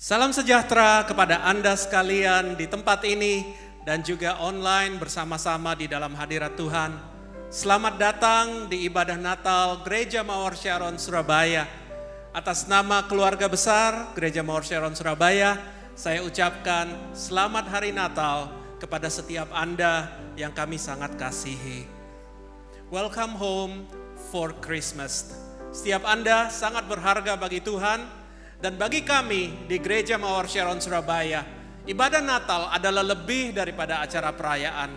Salam sejahtera kepada Anda sekalian di tempat ini dan juga online bersama-sama di dalam hadirat Tuhan. Selamat datang di ibadah Natal Gereja Mawar Sharon Surabaya. Atas nama keluarga besar Gereja Mawar Sharon Surabaya, saya ucapkan selamat hari Natal kepada setiap Anda yang kami sangat kasihi. Welcome home for Christmas. Setiap Anda sangat berharga bagi Tuhan. Dan bagi kami di Gereja Mawar Sharon Surabaya, ibadah Natal adalah lebih daripada acara perayaan.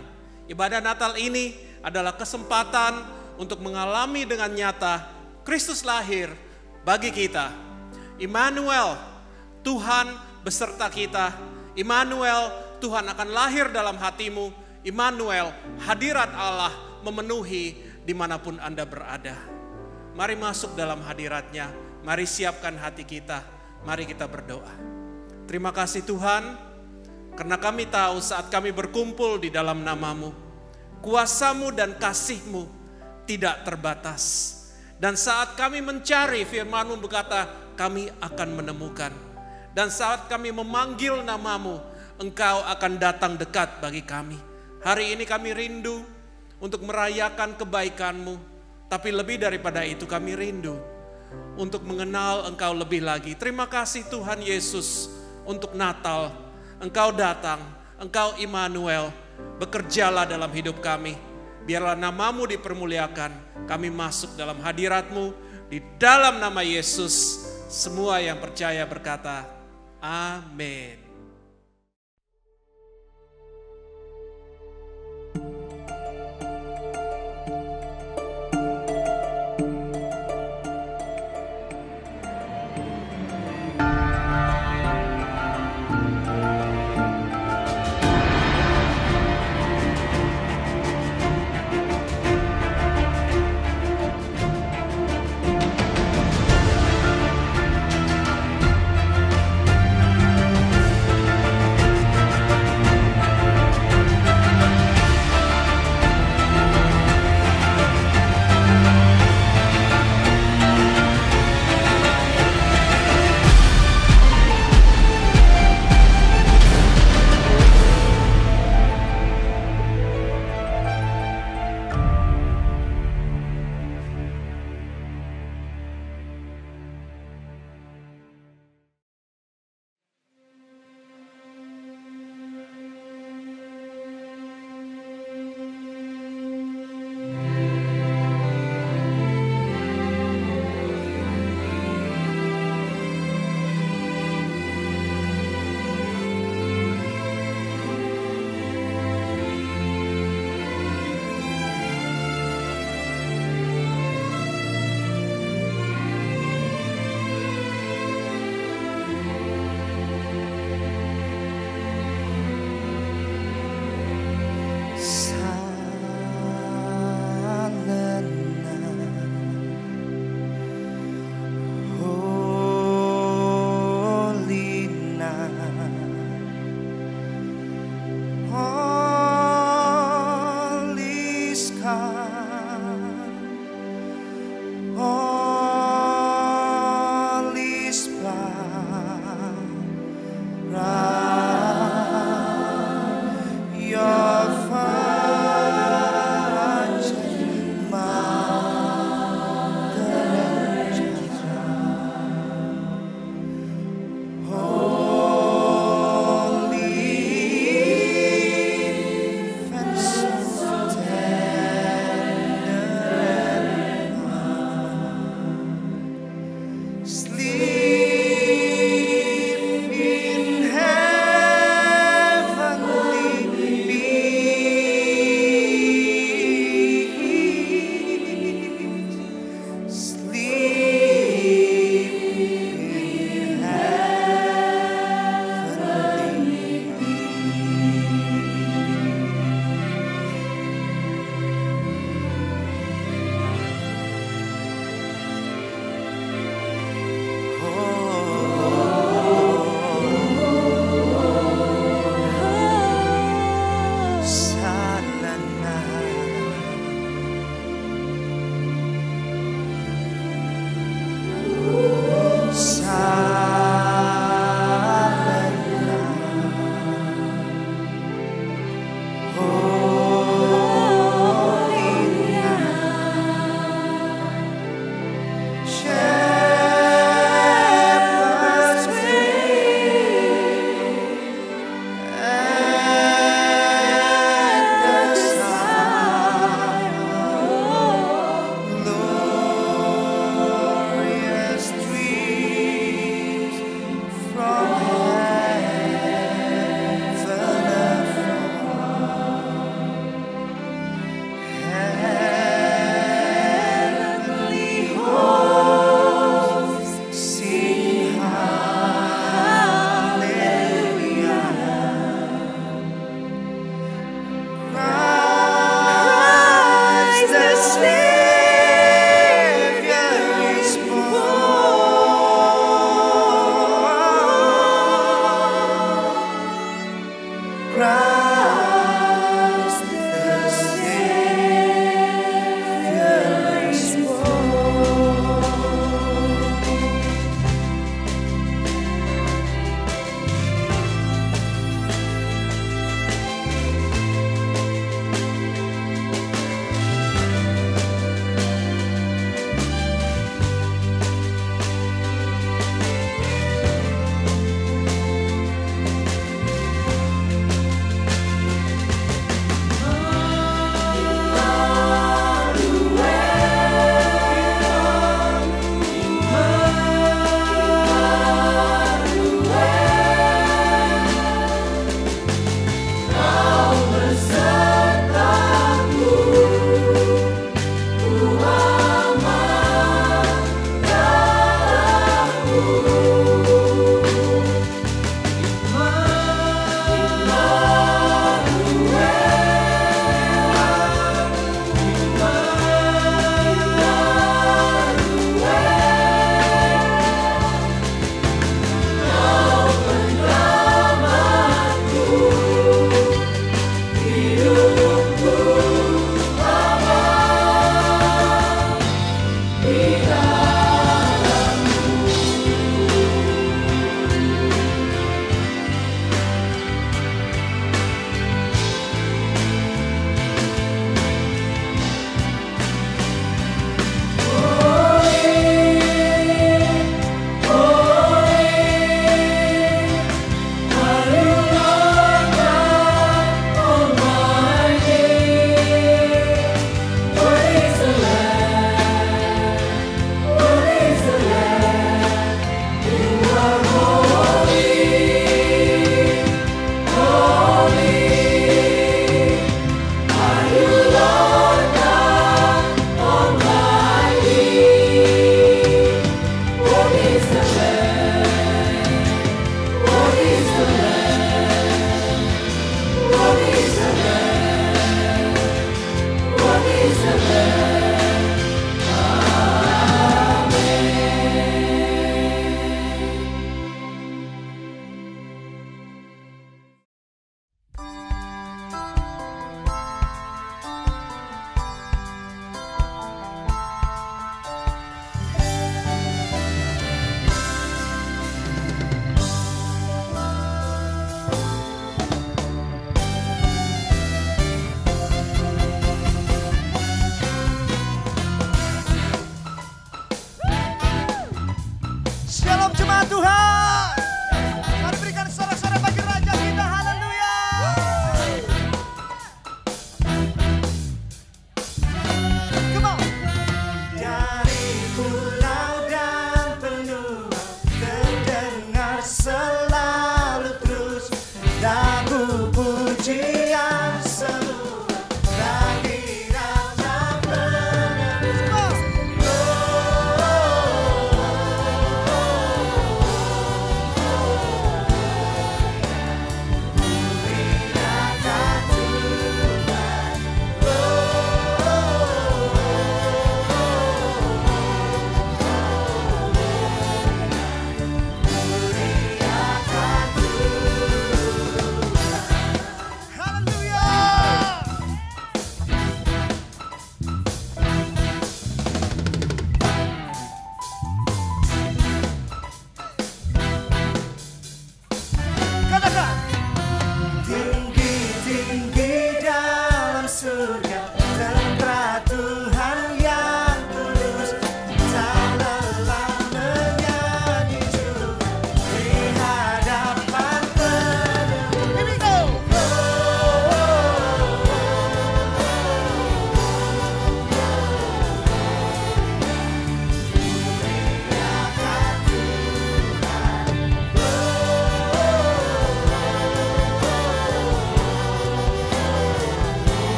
Ibadah Natal ini adalah kesempatan untuk mengalami dengan nyata Kristus lahir bagi kita. Immanuel, Tuhan beserta kita. Immanuel, Tuhan akan lahir dalam hatimu. Immanuel, hadirat Allah memenuhi dimanapun Anda berada. Mari masuk dalam hadiratnya, mari siapkan hati kita. Mari kita berdoa. Terima kasih Tuhan, karena kami tahu saat kami berkumpul di dalam nama-Mu, kuasa-Mu dan kasih-Mu tidak terbatas. Dan saat kami mencari firman-Mu berkata, kami akan menemukan. Dan saat kami memanggil nama-Mu, Engkau akan datang dekat bagi kami. Hari ini kami rindu untuk merayakan kebaikan-Mu, tapi lebih daripada itu kami rindu untuk mengenal Engkau lebih lagi. Terima kasih Tuhan Yesus untuk Natal. Engkau datang, Engkau Immanuel, bekerjalah dalam hidup kami. Biarlah nama-Mu dipermuliakan, kami masuk dalam hadirat-Mu. Di dalam nama Yesus, semua yang percaya berkata, amin.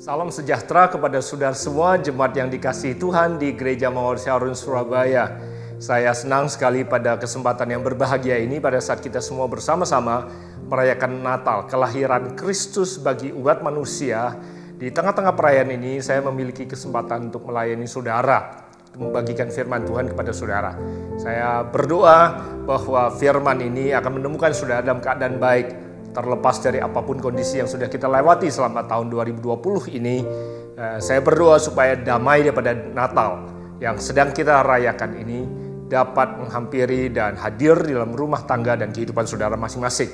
Salam sejahtera kepada saudara semua jemaat yang dikasihi Tuhan di Gereja Mawar Sharon Surabaya. Saya senang sekali pada kesempatan yang berbahagia ini pada saat kita semua bersama-sama merayakan Natal, kelahiran Kristus bagi umat manusia. Di tengah-tengah perayaan ini saya memiliki kesempatan untuk melayani saudara, membagikan firman Tuhan kepada saudara. Saya berdoa bahwa firman ini akan menemukan saudara dalam keadaan baik, terlepas dari apapun kondisi yang sudah kita lewati selama tahun 2020 ini. Saya berdoa supaya damai daripada Natal yang sedang kita rayakan ini dapat menghampiri dan hadir di dalam rumah tangga dan kehidupan saudara masing-masing.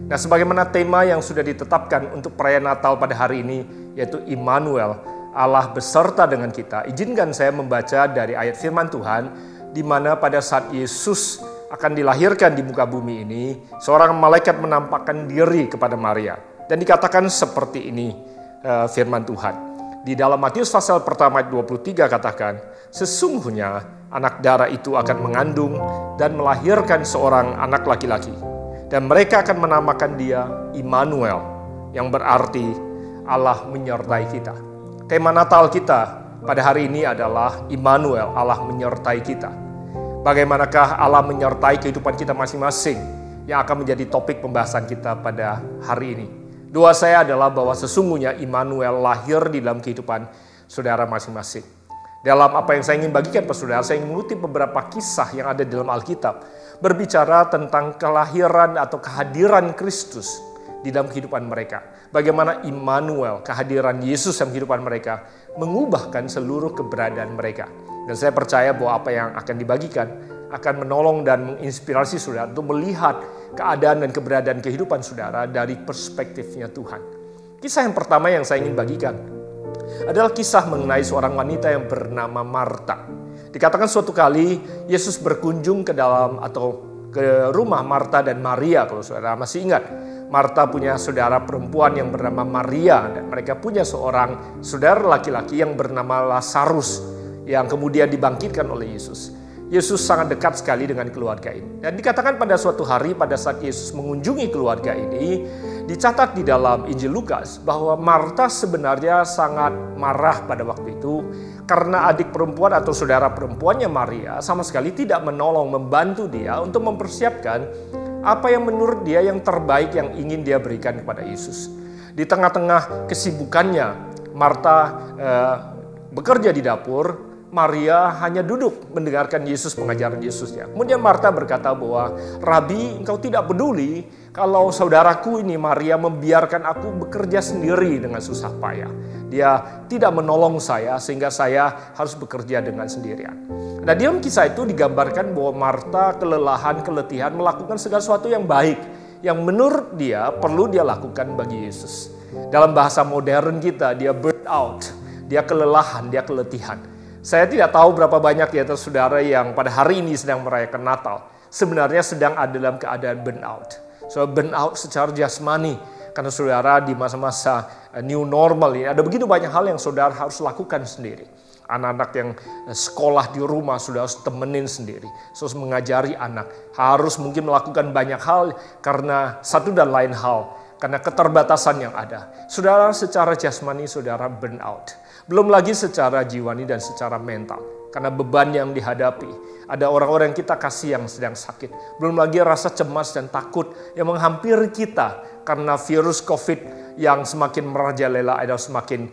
Nah, sebagaimana tema yang sudah ditetapkan untuk perayaan Natal pada hari ini, yaitu Immanuel, Allah beserta dengan kita. Izinkan saya membaca dari ayat firman Tuhan, di mana pada saat Yesus akan dilahirkan di muka bumi ini, seorang malaikat menampakkan diri kepada Maria. Dan dikatakan seperti ini firman Tuhan. Di dalam Matius pasal pertama ayat 23 katakan, sesungguhnya anak darah itu akan mengandung dan melahirkan seorang anak laki-laki. Dan mereka akan menamakan dia Immanuel, yang berarti Allah menyertai kita. Tema Natal kita pada hari ini adalah Immanuel, Allah menyertai kita. Bagaimanakah Allah menyertai kehidupan kita masing-masing yang akan menjadi topik pembahasan kita pada hari ini. Doa saya adalah bahwa sesungguhnya Immanuel lahir di dalam kehidupan saudara masing-masing. Dalam apa yang saya ingin bagikan kepada saudara, saya ingin mengutip beberapa kisah yang ada di dalam Alkitab, berbicara tentang kelahiran atau kehadiran Kristus di dalam kehidupan mereka. Bagaimana Immanuel, kehadiran Yesus dalam kehidupan mereka, mengubahkan seluruh keberadaan mereka. Dan saya percaya bahwa apa yang akan dibagikan akan menolong dan menginspirasi saudara untuk melihat keadaan dan keberadaan kehidupan saudara dari perspektifnya Tuhan. Kisah yang pertama yang saya ingin bagikan adalah kisah mengenai seorang wanita yang bernama Marta. Dikatakan suatu kali Yesus berkunjung ke dalam atau ke rumah Marta dan Maria, kalau saudara masih ingat. Marta punya saudara perempuan yang bernama Maria, dan mereka punya seorang saudara laki-laki yang bernama Lazarus, yang kemudian dibangkitkan oleh Yesus. Yesus sangat dekat sekali dengan keluarga ini. Dan dikatakan pada suatu hari pada saat Yesus mengunjungi keluarga ini, dicatat di dalam Injil Lukas bahwa Marta sebenarnya sangat marah pada waktu itu karena adik perempuan atau saudara perempuannya Maria sama sekali tidak menolong, membantu dia untuk mempersiapkan apa yang menurut dia yang terbaik yang ingin dia berikan kepada Yesus. Di tengah-tengah kesibukannya, Marta bekerja di dapur, Maria hanya duduk mendengarkan Yesus, pengajaran Yesusnya. Kemudian Marta berkata bahwa, Rabi, engkau tidak peduli kalau saudaraku ini Maria membiarkan aku bekerja sendiri dengan susah payah. Dia tidak menolong saya sehingga saya harus bekerja dengan sendirian. Nah, dalam kisah itu digambarkan bahwa Marta kelelahan, keletihan melakukan segala sesuatu yang baik, yang menurut dia perlu dia lakukan bagi Yesus. Dalam bahasa modern kita, dia burn out, dia kelelahan, dia keletihan. Saya tidak tahu berapa banyak di antara saudara yang pada hari ini sedang merayakan Natal sebenarnya sedang ada dalam keadaan burnout. So burnout secara jasmani karena saudara di masa-masa new normal ini ada begitu banyak hal yang saudara harus lakukan sendiri. Anak-anak yang sekolah di rumah saudara harus temenin sendiri, harus mengajari anak, harus mungkin melakukan banyak hal karena satu dan lain hal. Karena keterbatasan yang ada. Saudara secara jasmani saudara burn out. Belum lagi secara jiwani dan secara mental. Karena beban yang dihadapi. Ada orang-orang yang kita kasih yang sedang sakit. Belum lagi rasa cemas dan takut yang menghampiri kita. Karena virus COVID yang semakin merajalela atau semakin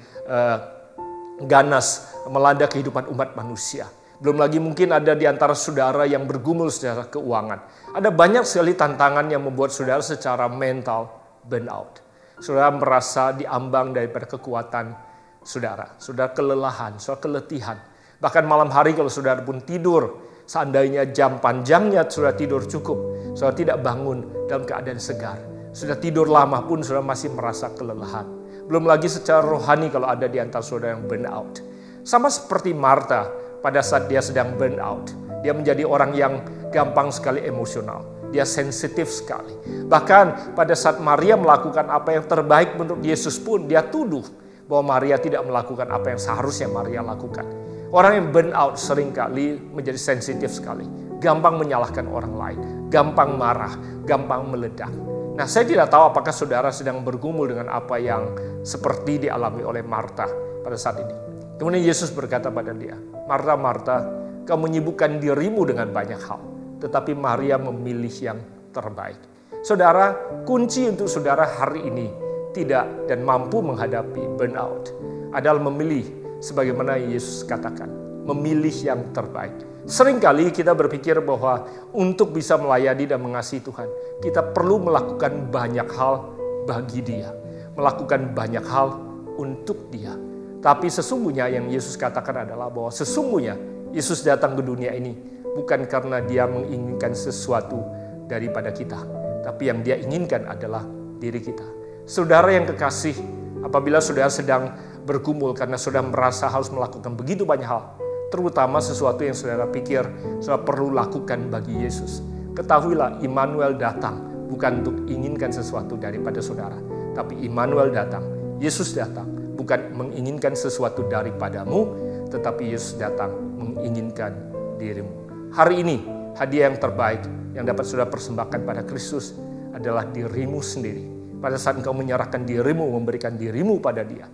ganas melanda kehidupan umat manusia. Belum lagi mungkin ada di antara saudara yang bergumul secara keuangan. Ada banyak sekali tantangan yang membuat saudara secara mental burnout. Saudara merasa diambang daripada kekuatan saudara. Saudara kelelahan, saudara keletihan. Bahkan malam hari kalau saudara pun tidur, seandainya jam panjangnya saudara tidur cukup, saudara tidak bangun dalam keadaan segar. Sudah tidur lama pun saudara masih merasa kelelahan. Belum lagi secara rohani kalau ada di antara saudara yang burnout. Sama seperti Marta pada saat dia sedang burnout. Dia menjadi orang yang gampang sekali emosional. Dia sensitif sekali. Bahkan pada saat Maria melakukan apa yang terbaik menurut Yesus pun, dia tuduh bahwa Maria tidak melakukan apa yang seharusnya Maria lakukan. Orang yang burn out seringkali menjadi sensitif sekali. Gampang menyalahkan orang lain. Gampang marah, gampang meledak. Nah, saya tidak tahu apakah saudara sedang bergumul dengan apa yang seperti dialami oleh Marta pada saat ini. Kemudian Yesus berkata pada dia, "Marta, Marta, kau menyibukkan dirimu dengan banyak hal, tetapi Maria memilih yang terbaik." Saudara, kunci untuk saudara hari ini tidak dan mampu menghadapi burnout adalah memilih sebagaimana Yesus katakan, memilih yang terbaik. Seringkali kita berpikir bahwa untuk bisa melayani dan mengasihi Tuhan, kita perlu melakukan banyak hal bagi Dia, melakukan banyak hal untuk Dia. Tapi sesungguhnya yang Yesus katakan adalah bahwa sesungguhnya Yesus datang ke dunia ini bukan karena Dia menginginkan sesuatu daripada kita, tapi yang Dia inginkan adalah diri kita. Saudara yang kekasih, apabila saudara sedang bergumul karena saudara merasa harus melakukan begitu banyak hal, terutama sesuatu yang saudara pikir saudara perlu lakukan bagi Yesus, ketahuilah Immanuel datang bukan untuk inginkan sesuatu daripada saudara, tapi Immanuel datang, Yesus datang bukan menginginkan sesuatu daripadamu, tetapi Yesus datang menginginkan dirimu. Hari ini hadiah yang terbaik yang dapat saudara persembahkan pada Kristus adalah dirimu sendiri. Pada saat engkau menyerahkan dirimu, memberikan dirimu pada Dia,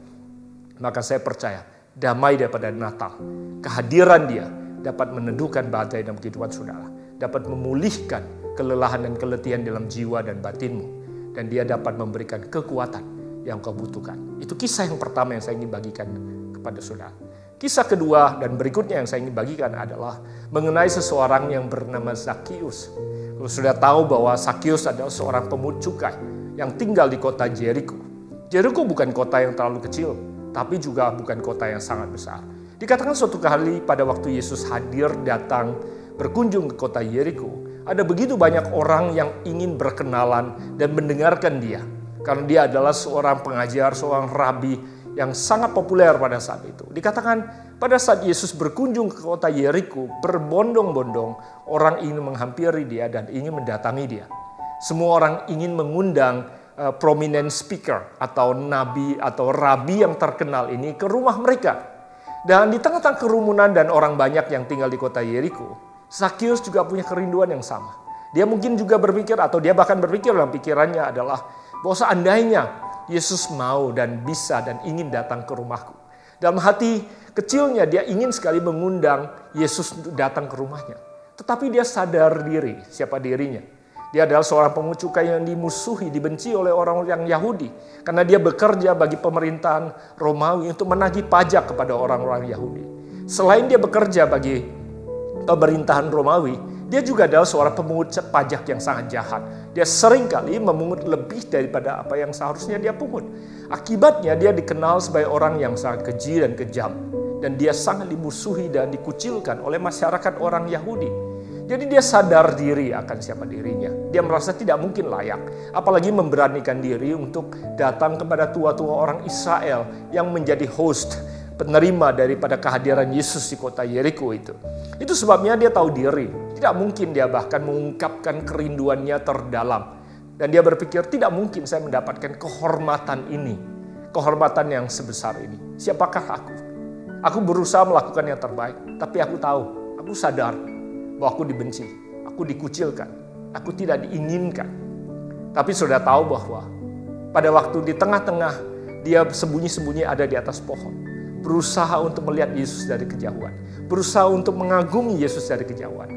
maka saya percaya damai daripada Natal, kehadiran Dia dapat meneduhkan badai dalam kehidupan saudara, dapat memulihkan kelelahan dan keletihan dalam jiwa dan batinmu, dan Dia dapat memberikan kekuatan yang kau butuhkan. Itu kisah yang pertama yang saya ingin bagikan kepada saudara. Kisah kedua dan berikutnya yang saya ingin bagikan adalah mengenai seseorang yang bernama Zakheus. Kalau sudah tahu bahwa Zakheus adalah seorang pemungut cukai yang tinggal di kota Jericho. Jericho bukan kota yang terlalu kecil, tapi juga bukan kota yang sangat besar. Dikatakan suatu kali pada waktu Yesus hadir datang berkunjung ke kota Jericho, ada begitu banyak orang yang ingin berkenalan dan mendengarkan Dia. Karena Dia adalah seorang pengajar, seorang rabi yang sangat populer pada saat itu. Dikatakan pada saat Yesus berkunjung ke kota Jericho, berbondong-bondong orang ingin menghampiri Dia dan ingin mendatangi Dia. Semua orang ingin mengundang prominent speaker atau nabi atau rabi yang terkenal ini ke rumah mereka. Dan di tengah-tengah kerumunan dan orang banyak yang tinggal di kota Jericho, Zakheus juga punya kerinduan yang sama. Dia mungkin juga berpikir atau dia bahkan berpikir dalam pikirannya adalah bahwa seandainya Yesus mau dan bisa dan ingin datang ke rumahku. Dalam hati kecilnya dia ingin sekali mengundang Yesus untuk datang ke rumahnya. Tetapi dia sadar diri, siapa dirinya. Dia adalah seorang pemungut cukai yang dimusuhi, dibenci oleh orang-orang Yahudi. Karena dia bekerja bagi pemerintahan Romawi untuk menagih pajak kepada orang-orang Yahudi. Selain dia bekerja bagi pemerintahan Romawi, dia juga adalah seorang pemungut pajak yang sangat jahat. Dia seringkali memungut lebih daripada apa yang seharusnya dia pungut. Akibatnya dia dikenal sebagai orang yang sangat keji dan kejam. Dan dia sangat dimusuhi dan dikucilkan oleh masyarakat orang Yahudi. Jadi dia sadar diri akan siapa dirinya. Dia merasa tidak mungkin layak. Apalagi memberanikan diri untuk datang kepada tua-tua orang Israel yang menjadi host, penerima daripada kehadiran Yesus di kota Jericho itu. Itu sebabnya dia tahu diri. Tidak mungkin dia bahkan mengungkapkan kerinduannya terdalam. Dan dia berpikir tidak mungkin saya mendapatkan kehormatan ini. Kehormatan yang sebesar ini. Siapakah aku? Aku berusaha melakukan yang terbaik. Tapi aku tahu, aku sadar bahwa aku dibenci, aku dikucilkan, aku tidak diinginkan. Tapi sudah tahu bahwa pada waktu di tengah-tengah dia sembunyi-sembunyi ada di atas pohon, berusaha untuk melihat Yesus dari kejauhan, berusaha untuk mengagumi Yesus dari kejauhan.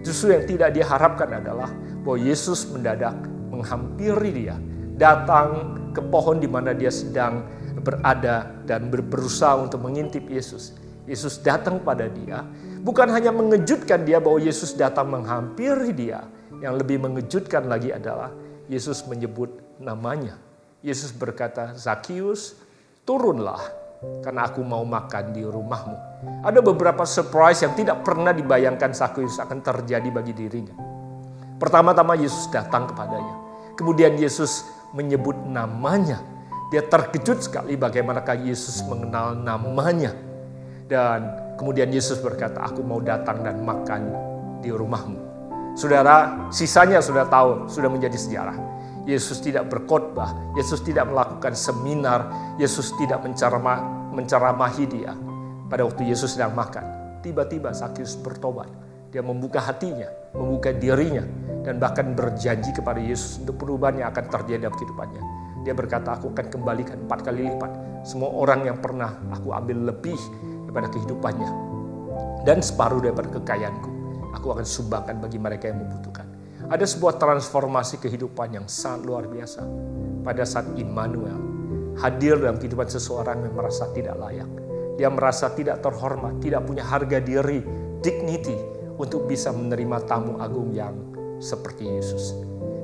Justru yang tidak dia harapkan adalah bahwa Yesus mendadak menghampiri dia, datang ke pohon di mana dia sedang berada dan berusaha untuk mengintip Yesus. Yesus datang pada dia, bukan hanya mengejutkan dia bahwa Yesus datang menghampiri dia. Yang lebih mengejutkan lagi adalah Yesus menyebut namanya. Yesus berkata, Zakheus, turunlah karena aku mau makan di rumahmu. Ada beberapa surprise yang tidak pernah dibayangkan Zakheus akan terjadi bagi dirinya. Pertama-tama Yesus datang kepadanya. Kemudian Yesus menyebut namanya. Dia terkejut sekali bagaimanakah Yesus mengenal namanya. Dan kemudian Yesus berkata, aku mau datang dan makan di rumahmu. Saudara, sisanya sudah tahu, sudah menjadi sejarah. Yesus tidak berkhotbah, Yesus tidak melakukan seminar, Yesus tidak menceramahi dia. Pada waktu Yesus sedang makan, tiba-tiba Zakheus bertobat. Dia membuka hatinya, membuka dirinya. dan bahkan berjanji kepada Yesus untuk perubahan yang akan terjadi dalam kehidupannya. Dia berkata, aku akan kembalikan 4 kali lipat semua orang yang pernah aku ambil lebih daripada kehidupannya, dan separuh daripada kekayaanku aku akan sumbangkan bagi mereka yang membutuhkan. Ada sebuah transformasi kehidupan yang sangat luar biasa pada saat Immanuel hadir dalam kehidupan seseorang yang merasa tidak layak. Dia merasa tidak terhormat, tidak punya harga diri, dignity untuk bisa menerima tamu agung yang seperti Yesus.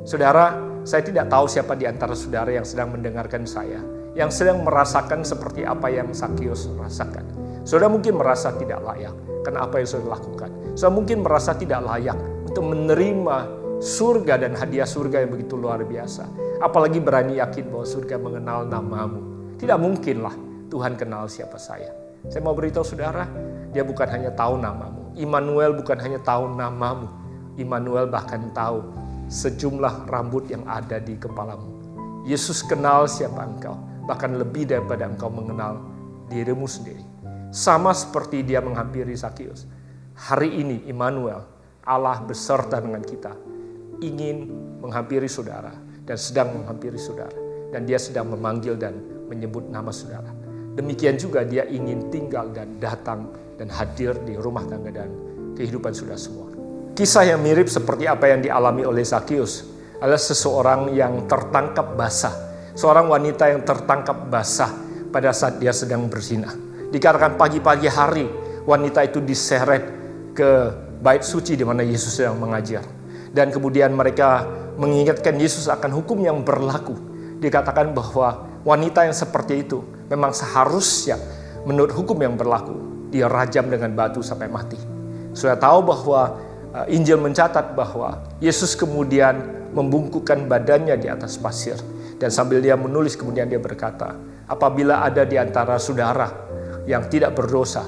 Saudara, saya tidak tahu siapa di antara saudara yang sedang mendengarkan saya, yang sedang merasakan seperti apa yang Zakius rasakan. Saudara mungkin merasa tidak layak karena apa yang saudara lakukan. Saudara mungkin merasa tidak layak untuk menerima surga dan hadiah surga yang begitu luar biasa. Apalagi berani yakin bahwa surga mengenal namamu. Tidak mungkinlah Tuhan kenal siapa saya. Saya mau beritahu saudara, dia bukan hanya tahu namamu. Immanuel bukan hanya tahu namamu. Immanuel bahkan tahu sejumlah rambut yang ada di kepalamu. Yesus kenal siapa engkau, bahkan lebih daripada engkau mengenal dirimu sendiri. Sama seperti dia menghampiri Zakius. Hari ini Immanuel, Allah beserta dengan kita, ingin menghampiri saudara dan sedang menghampiri saudara. Dan dia sedang memanggil dan menyebut nama saudara. Demikian juga dia ingin tinggal dan datang dan hadir di rumah tangga dan kehidupan saudara semua. Kisah yang mirip seperti apa yang dialami oleh Zakius adalah seseorang yang tertangkap basah. Seorang wanita yang tertangkap basah pada saat dia sedang berzina. Dikatakan pagi-pagi hari wanita itu diseret ke bait suci di mana Yesus sedang mengajar. Dan kemudian mereka mengingatkan Yesus akan hukum yang berlaku. Dikatakan bahwa wanita yang seperti itu memang seharusnya menurut hukum yang berlaku dia rajam dengan batu sampai mati. Sudah tahu bahwa Injil mencatat bahwa Yesus kemudian membungkukkan badannya di atas pasir. Dan sambil dia menulis kemudian dia berkata, apabila ada di antara saudara yang tidak berdosa,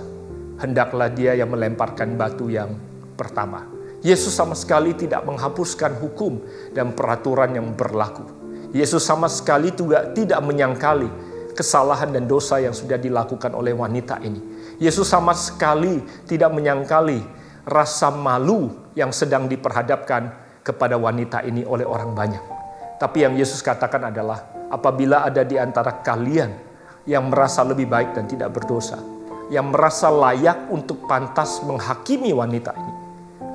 hendaklah dia yang melemparkan batu yang pertama. Yesus sama sekali tidak menghapuskan hukum dan peraturan yang berlaku. Yesus sama sekali juga tidak menyangkali kesalahan dan dosa yang sudah dilakukan oleh wanita ini. Yesus sama sekali tidak menyangkali rasa malu yang sedang diperhadapkan kepada wanita ini oleh orang banyak. Tapi yang Yesus katakan adalah, apabila ada di antara kalian yang merasa lebih baik dan tidak berdosa, yang merasa layak untuk pantas menghakimi wanita ini,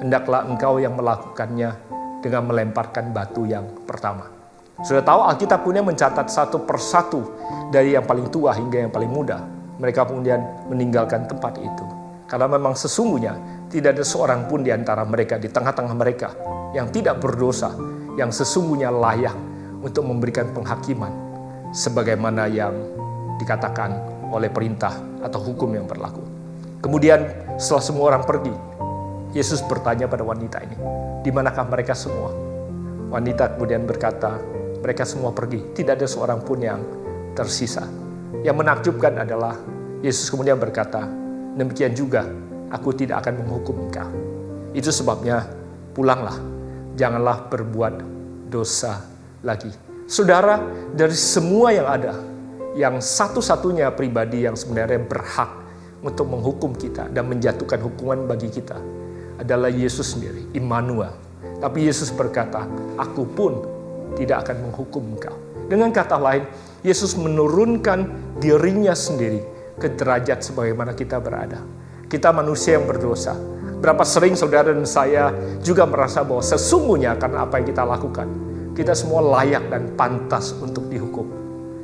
hendaklah engkau yang melakukannya dengan melemparkan batu yang pertama. Sudah tahu Alkitab punya mencatat satu persatu dari yang paling tua hingga yang paling muda. Mereka kemudian meninggalkan tempat itu. Karena memang sesungguhnya tidak ada seorang pun di antara mereka, di tengah-tengah mereka yang tidak berdosa, yang sesungguhnya layak untuk memberikan penghakiman sebagaimana yang dikatakan oleh perintah atau hukum yang berlaku. Kemudian setelah semua orang pergi, Yesus bertanya pada wanita ini, di manakah mereka semua? Wanita kemudian berkata, mereka semua pergi, tidak ada seorang pun yang tersisa. Yang menakjubkan adalah Yesus kemudian berkata, demikian juga aku tidak akan menghukum engkau. Itu sebabnya pulanglah, janganlah berbuat dosa lagi. Saudara, dari semua yang ada, yang satu-satunya pribadi yang sebenarnya berhak untuk menghukum kita dan menjatuhkan hukuman bagi kita adalah Yesus sendiri, Immanuel. Tapi Yesus berkata, aku pun tidak akan menghukum engkau. Dengan kata lain, Yesus menurunkan dirinya sendiri ke derajat sebagaimana kita berada. Kita manusia yang berdosa. Berapa sering saudara dan saya juga merasa bahwa sesungguhnya karena apa yang kita lakukan, kita semua layak dan pantas untuk dihukum.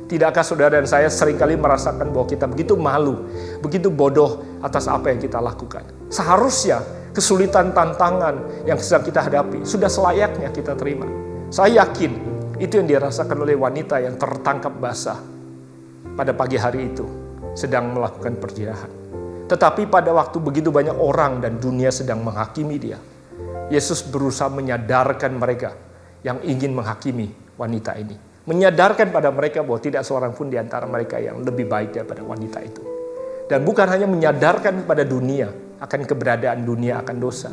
Tidakkah saudara dan saya seringkali merasakan bahwa kita begitu malu, begitu bodoh atas apa yang kita lakukan. Seharusnya kesulitan tantangan yang sedang kita hadapi sudah selayaknya kita terima. Saya yakin itu yang dirasakan oleh wanita yang tertangkap basah pada pagi hari itu sedang melakukan perzinahan. Tetapi pada waktu begitu banyak orang dan dunia sedang menghakimi dia, Yesus berusaha menyadarkan mereka yang ingin menghakimi wanita ini. Menyadarkan pada mereka bahwa tidak seorang pun di antara mereka yang lebih baik daripada wanita itu. Dan bukan hanya menyadarkan kepada dunia akan keberadaan dunia akan dosa.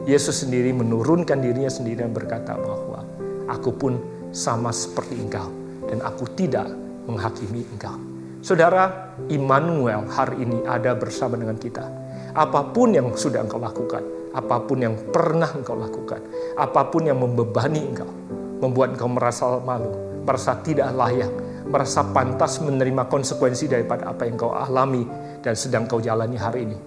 Yesus sendiri menurunkan dirinya sendiri dan berkata bahwa aku pun sama seperti engkau dan aku tidak menghakimi engkau. Saudara, Immanuel hari ini ada bersama dengan kita. Apapun yang sudah engkau lakukan, apapun yang pernah engkau lakukan, apapun yang membebani engkau, membuat engkau merasa malu, merasa tidak layak, merasa pantas menerima konsekuensi daripada apa yang kau alami dan sedang kau jalani hari ini.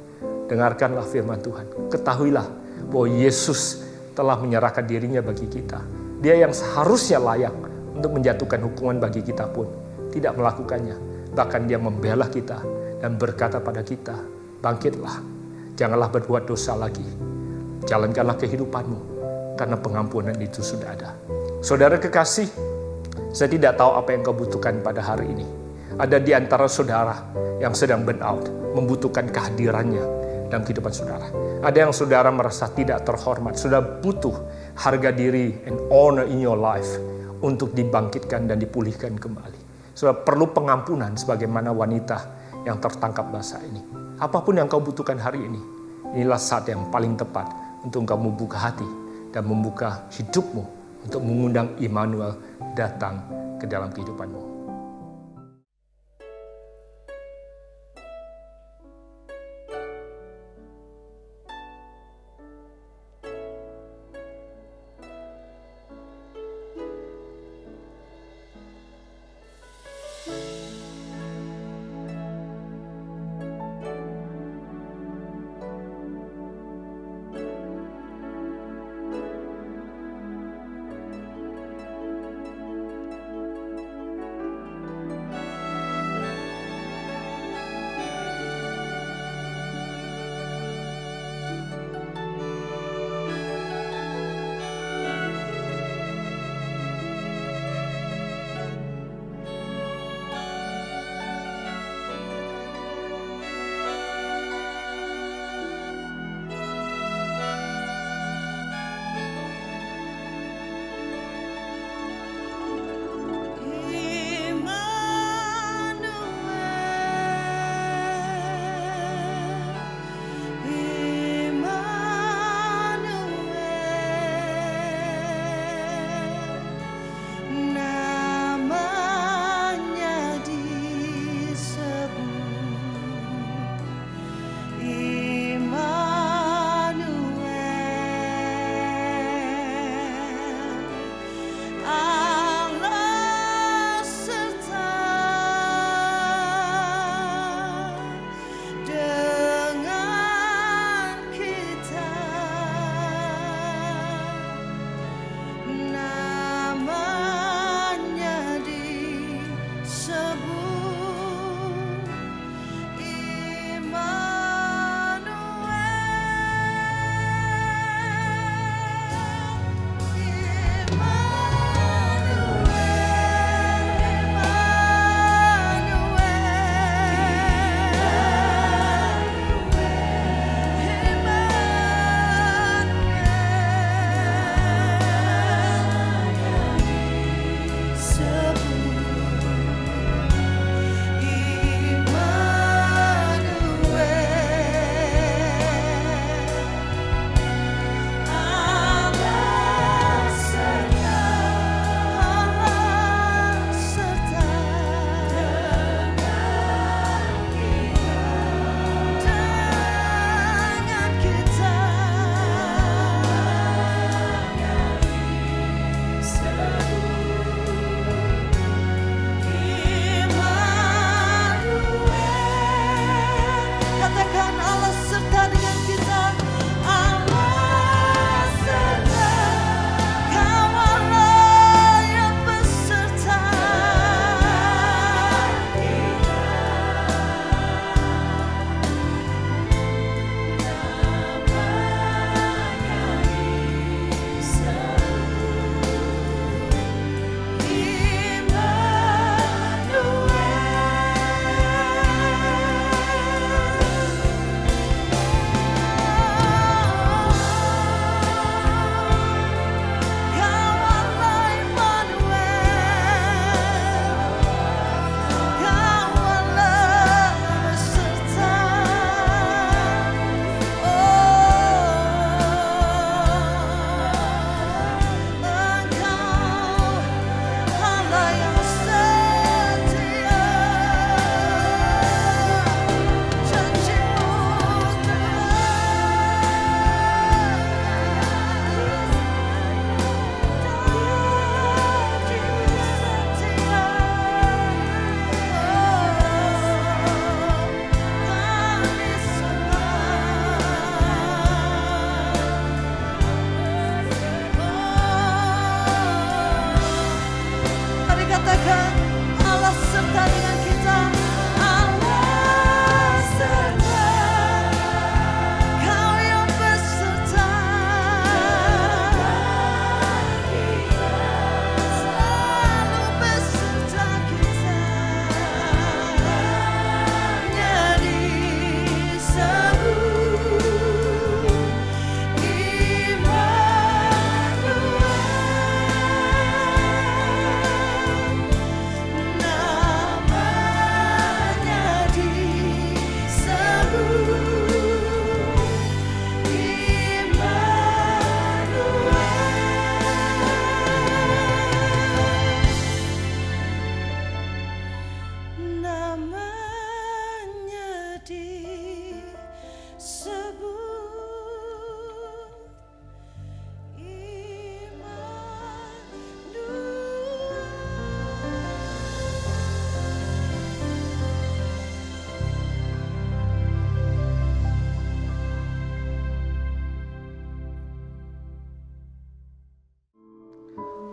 Dengarkanlah firman Tuhan. Ketahuilah bahwa Yesus telah menyerahkan dirinya bagi kita. Dia yang seharusnya layak untuk menjatuhkan hukuman bagi kita pun tidak melakukannya. Bahkan dia membela kita dan berkata pada kita, bangkitlah, janganlah berbuat dosa lagi. Jalankanlah kehidupanmu, karena pengampunan itu sudah ada. Saudara kekasih, saya tidak tahu apa yang kau butuhkan pada hari ini. Ada di antara saudara yang sedang burn out, membutuhkan kehadirannya dalam kehidupan saudara. Ada yang saudara merasa tidak terhormat, sudah butuh harga diri and honor in your life untuk dibangkitkan dan dipulihkan kembali. Saudara perlu pengampunan sebagaimana wanita yang tertangkap basah ini. Apapun yang kau butuhkan hari ini, inilah saat yang paling tepat untuk engkau membuka hati dan membuka hidupmu untuk mengundang Immanuel datang ke dalam kehidupanmu.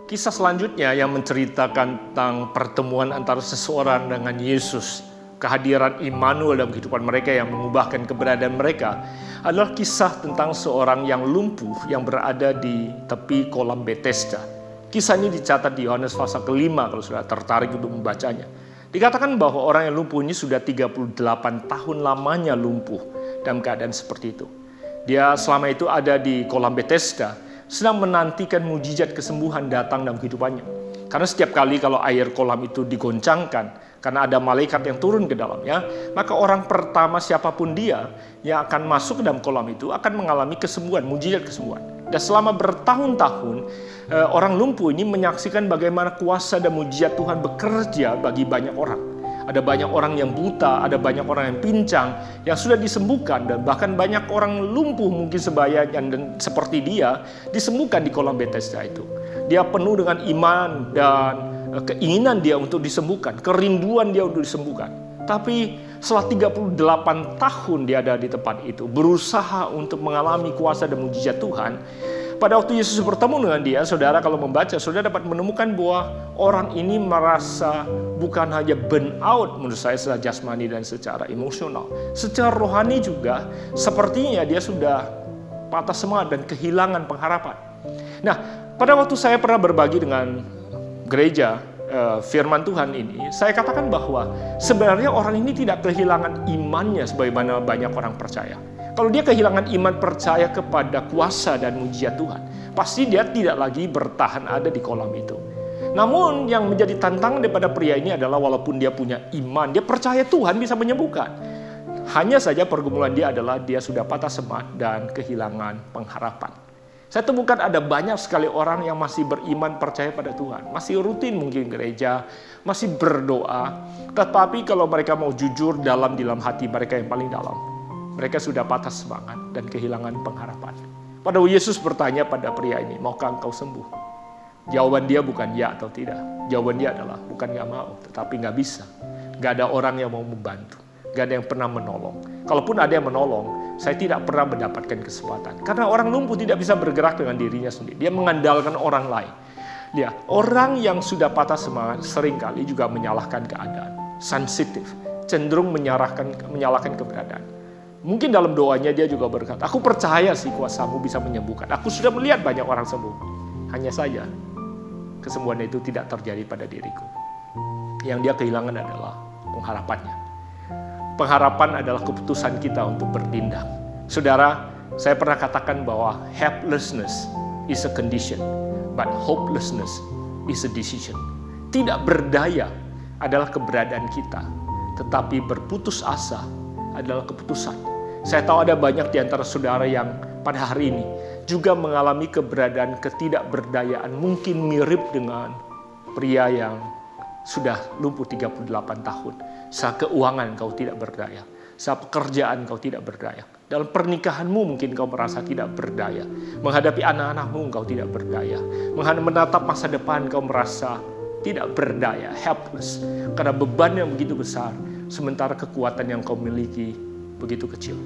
Kisah selanjutnya yang menceritakan tentang pertemuan antara seseorang dengan Yesus, kehadiran Immanuel dalam kehidupan mereka yang mengubahkan keberadaan mereka, adalah kisah tentang seorang yang lumpuh yang berada di tepi kolam Bethesda. Kisah ini dicatat di Yohanes pasal ke-5 kalau sudah tertarik untuk membacanya. Dikatakan bahwa orang yang lumpuh ini sudah 38 tahun lamanya lumpuh dalam keadaan seperti itu. Dia selama itu ada di kolam Bethesda, sedang menantikan mujizat kesembuhan datang dalam kehidupannya. Karena setiap kali kalau air kolam itu digoncangkan, karena ada malaikat yang turun ke dalamnya, maka orang pertama siapapun dia yang akan masuk ke dalam kolam itu akan mengalami kesembuhan, mujizat kesembuhan. Dan selama bertahun-tahun, orang lumpuh ini menyaksikan bagaimana kuasa dan mujizat Tuhan bekerja bagi banyak orang. Ada banyak orang yang buta, ada banyak orang yang pincang yang sudah disembuhkan, dan bahkan banyak orang lumpuh mungkin sebayanya dan seperti dia disembuhkan di kolam Bethesda itu. Dia penuh dengan iman dan keinginan dia untuk disembuhkan, kerinduan dia untuk disembuhkan. Tapi setelah 38 tahun dia ada di tempat itu, berusaha untuk mengalami kuasa dan mujizat Tuhan. Pada waktu Yesus bertemu dengan dia, saudara kalau membaca, saudara dapat menemukan bahwa orang ini merasa bukan hanya burn out menurut saya secara jasmani dan secara emosional. Secara rohani juga, sepertinya dia sudah patah semangat dan kehilangan pengharapan. Nah, pada waktu saya pernah berbagi dengan gereja firman Tuhan ini, saya katakan bahwa sebenarnya orang ini tidak kehilangan imannya sebagaimana banyak orang percaya. Kalau dia kehilangan iman percaya kepada kuasa dan mujizat Tuhan, pasti dia tidak lagi bertahan ada di kolam itu. Namun yang menjadi tantangan daripada pria ini adalah walaupun dia punya iman, dia percaya Tuhan bisa menyembuhkan. Hanya saja pergumulan dia adalah dia sudah patah semangat dan kehilangan pengharapan. Saya temukan ada banyak sekali orang yang masih beriman percaya pada Tuhan. Masih rutin mungkin gereja, masih berdoa. Tetapi kalau mereka mau jujur di dalam hati mereka yang paling dalam, mereka sudah patah semangat dan kehilangan pengharapan. Pada Yesus bertanya pada pria ini, maukah engkau sembuh? Jawaban dia bukan ya atau tidak. Jawaban dia adalah bukan gak mau, tetapi gak bisa. Gak ada orang yang mau membantu. Gak ada yang pernah menolong. Kalaupun ada yang menolong, saya tidak pernah mendapatkan kesempatan. Karena orang lumpuh tidak bisa bergerak dengan dirinya sendiri. Dia mengandalkan orang lain. Dia, orang yang sudah patah semangat seringkali juga menyalahkan keadaan. Sensitif, cenderung menyalahkan keberadaan. Mungkin dalam doanya dia juga berkata, aku percaya sih kuasamu bisa menyembuhkan. Aku sudah melihat banyak orang sembuh. Hanya saja, kesembuhan itu tidak terjadi pada diriku. Yang dia kehilangan adalah pengharapannya. Pengharapan adalah keputusan kita untuk bertindak. Saudara, saya pernah katakan bahwa helplessness is a condition, but hopelessness is a decision. Tidak berdaya adalah keberadaan kita, tetapi berputus asa adalah keputusan. Saya tahu ada banyak di antara saudara yang pada hari ini juga mengalami keberadaan ketidakberdayaan, mungkin mirip dengan pria yang sudah lumpuh 38 tahun. Saat keuangan kau tidak berdaya. Saat pekerjaan kau tidak berdaya. Dalam pernikahanmu mungkin kau merasa tidak berdaya. Menghadapi anak-anakmu kau tidak berdaya. Menatap masa depan kau merasa tidak berdaya, helpless. Karena beban yang begitu besar, sementara kekuatan yang kau miliki begitu kecil.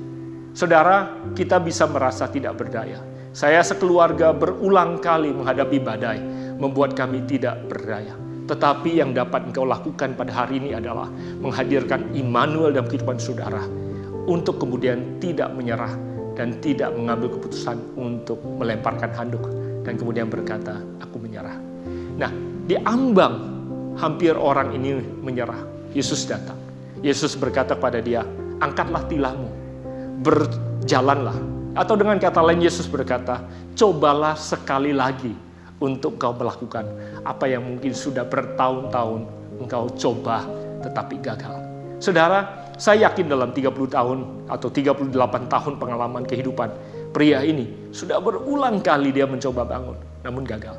Saudara, kita bisa merasa tidak berdaya. Saya sekeluarga berulang kali menghadapi badai, membuat kami tidak berdaya. Tetapi yang dapat engkau lakukan pada hari ini adalah menghadirkan Immanuel dalam kehidupan saudara untuk kemudian tidak menyerah dan tidak mengambil keputusan untuk melemparkan handuk dan kemudian berkata, aku menyerah. Nah, di ambang hampir orang ini menyerah, Yesus datang. Yesus berkata pada dia, angkatlah tilahmu, berjalanlah. Atau dengan kata lain Yesus berkata, cobalah sekali lagi untuk kau melakukan apa yang mungkin sudah bertahun-tahun engkau coba tetapi gagal. Saudara, saya yakin dalam 30 tahun atau 38 tahun pengalaman kehidupan pria ini sudah berulang kali dia mencoba bangun, namun gagal.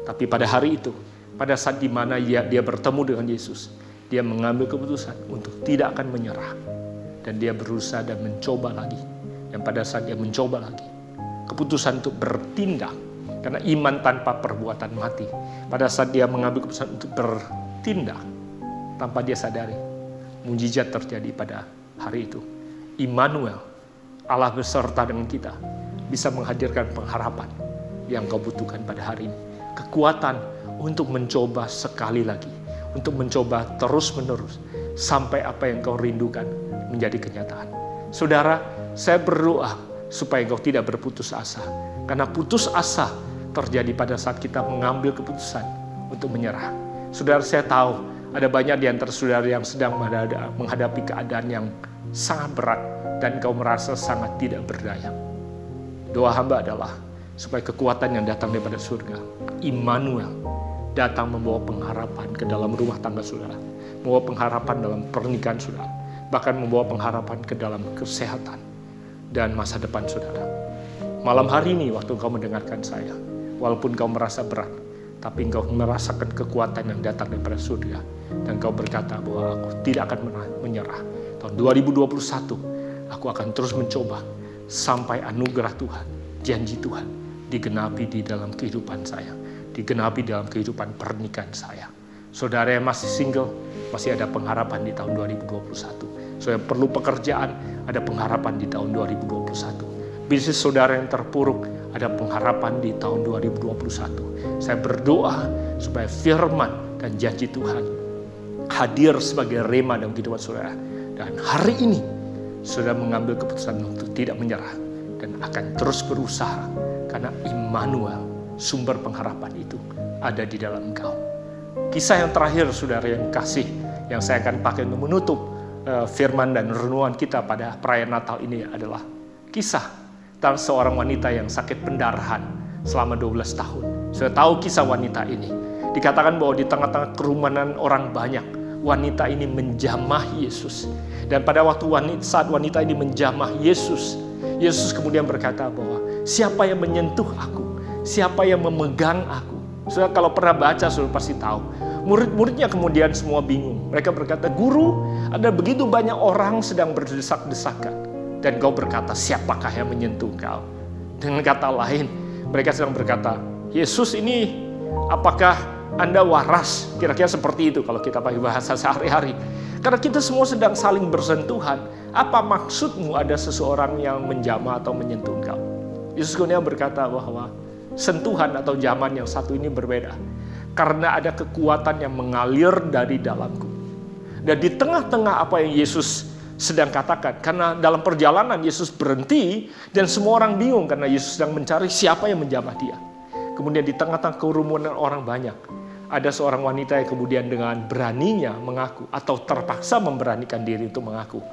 Tapi pada hari itu, pada saat di mana dia bertemu dengan Yesus, dia mengambil keputusan untuk tidak akan menyerah. Dan dia berusaha dan mencoba lagi. Dan pada saat dia mencoba lagi, keputusan untuk bertindak, karena iman tanpa perbuatan mati. Pada saat dia mengambil keputusan untuk bertindak, tanpa dia sadari, mujizat terjadi pada hari itu. Immanuel, Allah beserta dengan kita, bisa menghadirkan pengharapan yang kau butuhkan pada hari ini. kekuatan untuk mencoba sekali lagi, untuk mencoba terus-menerus sampai apa yang kau rindukan menjadi kenyataan. Saudara, saya berdoa supaya engkau tidak berputus asa, karena putus asa terjadi pada saat kita mengambil keputusan untuk menyerah. Saudara, saya tahu ada banyak di antara saudara yang sedang menghadapi keadaan yang sangat berat dan kau merasa sangat tidak berdaya. Doa hamba adalah supaya kekuatan yang datang daripada surga, Immanuel, datang membawa pengharapan ke dalam rumah tangga saudara, membawa pengharapan dalam pernikahan saudara, bahkan membawa pengharapan ke dalam kesehatan dan masa depan saudara. Malam hari ini waktu kau mendengarkan saya, walaupun kau merasa berat, tapi engkau merasakan kekuatan yang datang daripada surga, dan kau berkata bahwa aku tidak akan menyerah. Tahun 2021, aku akan terus mencoba sampai anugerah Tuhan, janji Tuhan digenapi di dalam kehidupan saya, digenapi dalam kehidupan pernikahan saya. Saudara yang masih single, masih ada pengharapan di tahun 2021. Saudara yang perlu pekerjaan, ada pengharapan di tahun 2021. Bisnis saudara yang terpuruk, ada pengharapan di tahun 2021. Saya berdoa supaya firman dan janji Tuhan hadir sebagai rema dalam kehidupan saudara. Dan hari ini, saudara mengambil keputusan untuk tidak menyerah dan akan terus berusaha, karena Immanuel, sumber pengharapan itu ada di dalam engkau. Kisah yang terakhir, saudara yang kasih, yang saya akan pakai untuk menutup firman dan renungan kita pada perayaan Natal ini adalah kisah tentang seorang wanita yang sakit pendarahan selama 12 tahun. Saya tahu kisah wanita ini. Dikatakan bahwa di tengah-tengah kerumunan orang banyak, wanita ini menjamah Yesus. Dan pada saat wanita ini menjamah Yesus, Yesus kemudian berkata bahwa siapa yang menyentuh aku, siapa yang memegang aku. Saudara kalau pernah baca, saudara pasti tahu. Murid-muridnya kemudian semua bingung. Mereka berkata, "Guru, ada begitu banyak orang sedang berdesak-desakan. Dan kau berkata, siapakah yang menyentuh kau?" Dengan kata lain, mereka sedang berkata, "Yesus ini, apakah Anda waras?" Kira-kira seperti itu kalau kita pakai bahasa sehari-hari. Karena kita semua sedang saling bersentuhan. Apa maksudmu ada seseorang yang menjamah atau menyentuh engkau? Yesus kemudian berkata bahwa sentuhan atau jaman yang satu ini berbeda. Karena ada kekuatan yang mengalir dari dalamku. Dan di tengah-tengah apa yang Yesus sedang katakan, karena dalam perjalanan Yesus berhenti dan semua orang bingung karena Yesus sedang mencari siapa yang menjamah dia. Kemudian di tengah-tengah kerumunan orang banyak, ada seorang wanita yang kemudian dengan beraninya mengaku atau terpaksa memberanikan diri untuk mengaku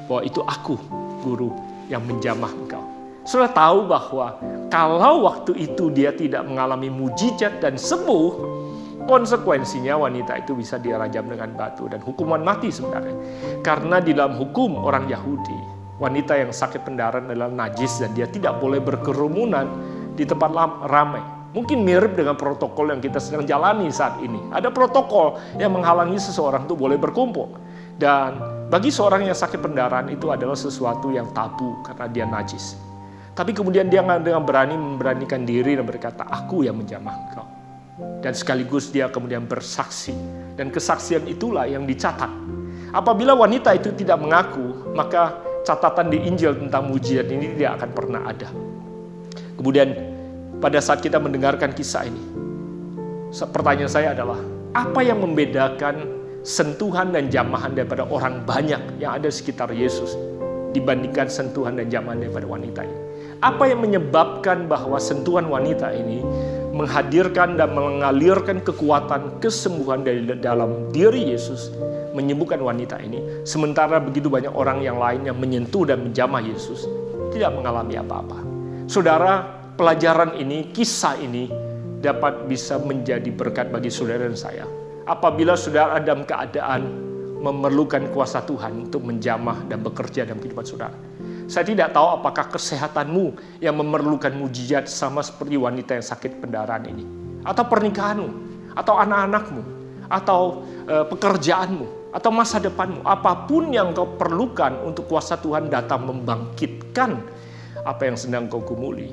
bahwa itu aku, guru, yang menjamah engkau. Sudah tahu bahwa kalau waktu itu dia tidak mengalami mujizat dan sembuh, konsekuensinya wanita itu bisa dirajam dengan batu dan hukuman mati sebenarnya. Karena di dalam hukum orang Yahudi, wanita yang sakit pendarahan adalah najis dan dia tidak boleh berkerumunan di tempat ramai. Mungkin mirip dengan protokol yang kita sedang jalani saat ini. Ada protokol yang menghalangi seseorang itu boleh berkumpul. Dan bagi seorang yang sakit pendarahan itu adalah sesuatu yang tabu karena dia najis. Tapi kemudian dia dengan berani memberanikan diri dan berkata, aku yang menjamah engkau. Dan sekaligus dia kemudian bersaksi. Dan kesaksian itulah yang dicatat. Apabila wanita itu tidak mengaku, maka catatan di Injil tentang mujizat ini tidak akan pernah ada. Kemudian pada saat kita mendengarkan kisah ini, pertanyaan saya adalah, apa yang membedakan sentuhan dan jamahan daripada orang banyak yang ada di sekitar Yesus dibandingkan sentuhan dan jamahan daripada wanita ini? Apa yang menyebabkan bahwa sentuhan wanita ini menghadirkan dan mengalirkan kekuatan kesembuhan dari dalam diri Yesus, menyembuhkan wanita ini, sementara begitu banyak orang yang lain yang menyentuh dan menjamah Yesus tidak mengalami apa-apa? Saudara, pelajaran ini, kisah ini dapat bisa menjadi berkat bagi saudara dan saya. Apabila saudara dalam keadaan memerlukan kuasa Tuhan untuk menjamah dan bekerja dalam kehidupan saudara. Saya tidak tahu apakah kesehatanmu yang memerlukan mujizat sama seperti wanita yang sakit pendarahan ini. Atau pernikahanmu, atau anak-anakmu, atau pekerjaanmu, atau masa depanmu. Apapun yang kau perlukan untuk kuasa Tuhan datang membangkitkan apa yang sedang kau gumuli.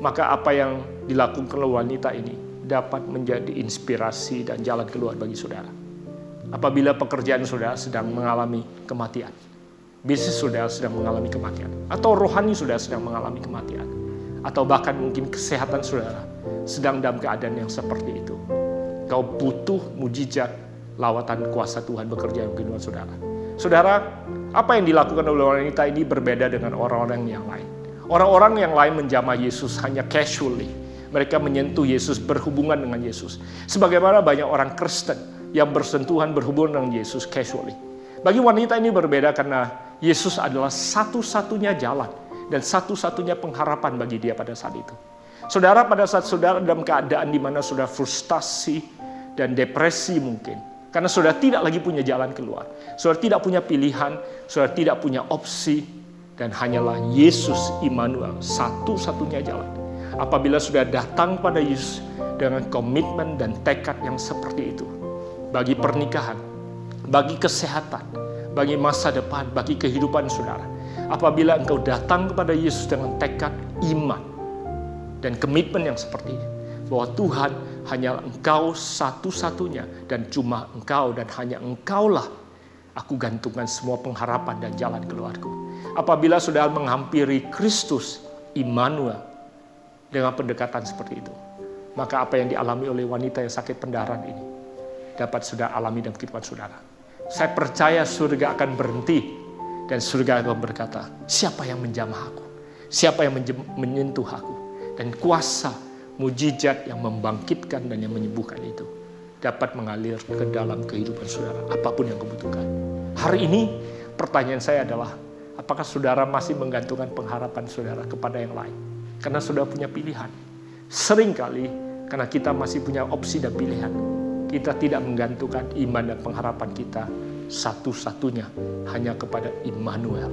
Maka apa yang dilakukan oleh wanita ini dapat menjadi inspirasi dan jalan keluar bagi saudara. Apabila pekerjaan saudara sedang mengalami kematian, bisnis saudara sedang mengalami kematian, atau rohani saudara sedang mengalami kematian, atau bahkan mungkin kesehatan saudara sedang dalam keadaan yang seperti itu. Kau butuh mujizat, lawatan kuasa Tuhan bekerja dalam kehidupan saudara. Saudara, apa yang dilakukan oleh wanita ini berbeda dengan orang-orang yang lain. Orang-orang yang lain menjamah Yesus hanya casually. Mereka menyentuh Yesus, berhubungan dengan Yesus. Sebagaimana banyak orang Kristen yang bersentuhan, berhubungan dengan Yesus casually. Bagi wanita ini berbeda karena Yesus adalah satu-satunya jalan dan satu-satunya pengharapan bagi dia pada saat itu. Saudara, pada saat saudara dalam keadaan di mana saudara frustasi dan depresi mungkin, karena saudara tidak lagi punya jalan keluar, saudara tidak punya pilihan, saudara tidak punya opsi, dan hanyalah Yesus Immanuel, satu-satunya jalan. Apabila saudara datang pada Yesus dengan komitmen dan tekad yang seperti itu, bagi pernikahan, bagi kesehatan, bagi masa depan, bagi kehidupan saudara. Apabila engkau datang kepada Yesus dengan tekad iman dan komitmen yang seperti ini, bahwa Tuhan hanya engkau satu-satunya dan cuma engkau dan hanya engkaulah aku gantungkan semua pengharapan dan jalan keluarku. Apabila saudara menghampiri Kristus Immanuel dengan pendekatan seperti itu, maka apa yang dialami oleh wanita yang sakit pendarahan ini dapat saudara alami dalam kehidupan saudara. Saya percaya surga akan berhenti dan surga akan berkata, siapa yang menjamah aku? Siapa yang menyentuh aku? Dan kuasa mujizat yang membangkitkan dan yang menyembuhkan itu dapat mengalir ke dalam kehidupan saudara, apapun yang kebutuhan. Hari ini pertanyaan saya adalah, apakah saudara masih menggantungkan pengharapan saudara kepada yang lain? Karena saudara punya pilihan. Seringkali karena kita masih punya opsi dan pilihan, kita tidak menggantungkan iman dan pengharapan kita satu-satunya hanya kepada Immanuel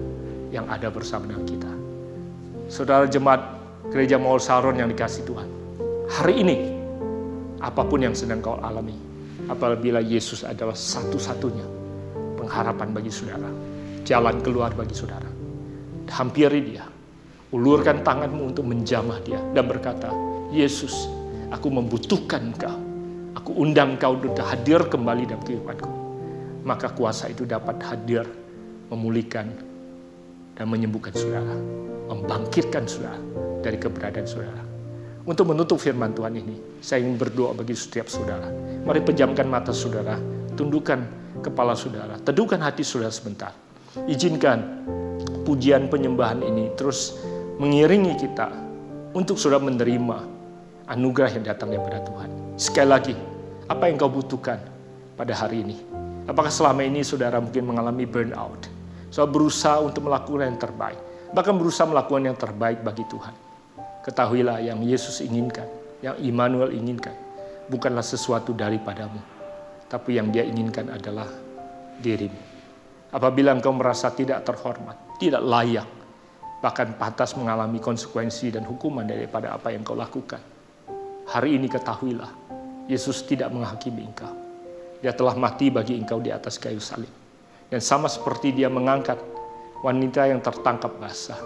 yang ada bersama dengan kita. Saudara jemaat Gereja Mawar Sharon yang dikasihi Tuhan, hari ini apapun yang sedang kau alami, apabila Yesus adalah satu-satunya pengharapan bagi saudara, jalan keluar bagi saudara, hampiri dia, ulurkan tanganmu untuk menjamah dia dan berkata, Yesus, aku membutuhkan engkau, aku undang engkau untuk hadir kembali dalam kehidupanku. Maka kuasa itu dapat hadir, memulihkan dan menyembuhkan saudara, membangkitkan saudara dari keberadaan saudara. Untuk menutup firman Tuhan ini, saya ingin berdoa bagi setiap saudara. Mari pejamkan mata saudara, tundukkan kepala saudara, teduhkan hati saudara sebentar. Izinkan pujian penyembahan ini terus mengiringi kita untuk saudara menerima anugerah yang datang daripada Tuhan. Sekali lagi, apa yang kau butuhkan pada hari ini? Apakah selama ini saudara mungkin mengalami burnout? Saudara berusaha untuk melakukan yang terbaik, bahkan berusaha melakukan yang terbaik bagi Tuhan. Ketahuilah yang Yesus inginkan, yang Immanuel inginkan, bukanlah sesuatu daripadamu, tapi yang dia inginkan adalah dirimu. Apabila engkau merasa tidak terhormat, tidak layak, bahkan pantas mengalami konsekuensi dan hukuman daripada apa yang kau lakukan, hari ini ketahuilah, Yesus tidak menghakimi engkau. Dia telah mati bagi engkau di atas kayu salib. Dan sama seperti dia mengangkat wanita yang tertangkap basah,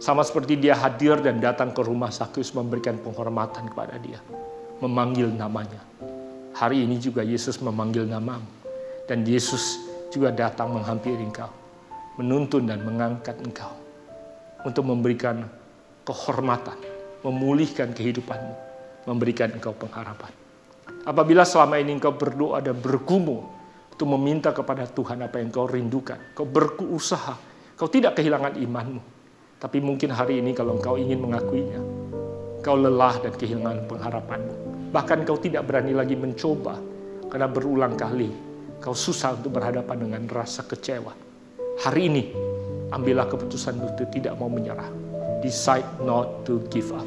sama seperti dia hadir dan datang ke rumah Zakheus memberikan penghormatan kepada dia, memanggil namanya. Hari ini juga Yesus memanggil namamu. Dan Yesus juga datang menghampiri engkau, menuntun dan mengangkat engkau untuk memberikan kehormatan, memulihkan kehidupanmu, memberikan engkau pengharapan. Apabila selama ini engkau berdoa dan bergumul untuk meminta kepada Tuhan apa yang kau rindukan, kau berusaha, kau tidak kehilangan imanmu, tapi mungkin hari ini kalau engkau ingin mengakuinya, kau lelah dan kehilangan pengharapanmu. Bahkan kau tidak berani lagi mencoba karena berulang kali kau susah untuk berhadapan dengan rasa kecewa. Hari ini, ambillah keputusan untuk tidak mau menyerah. Decide not to give up.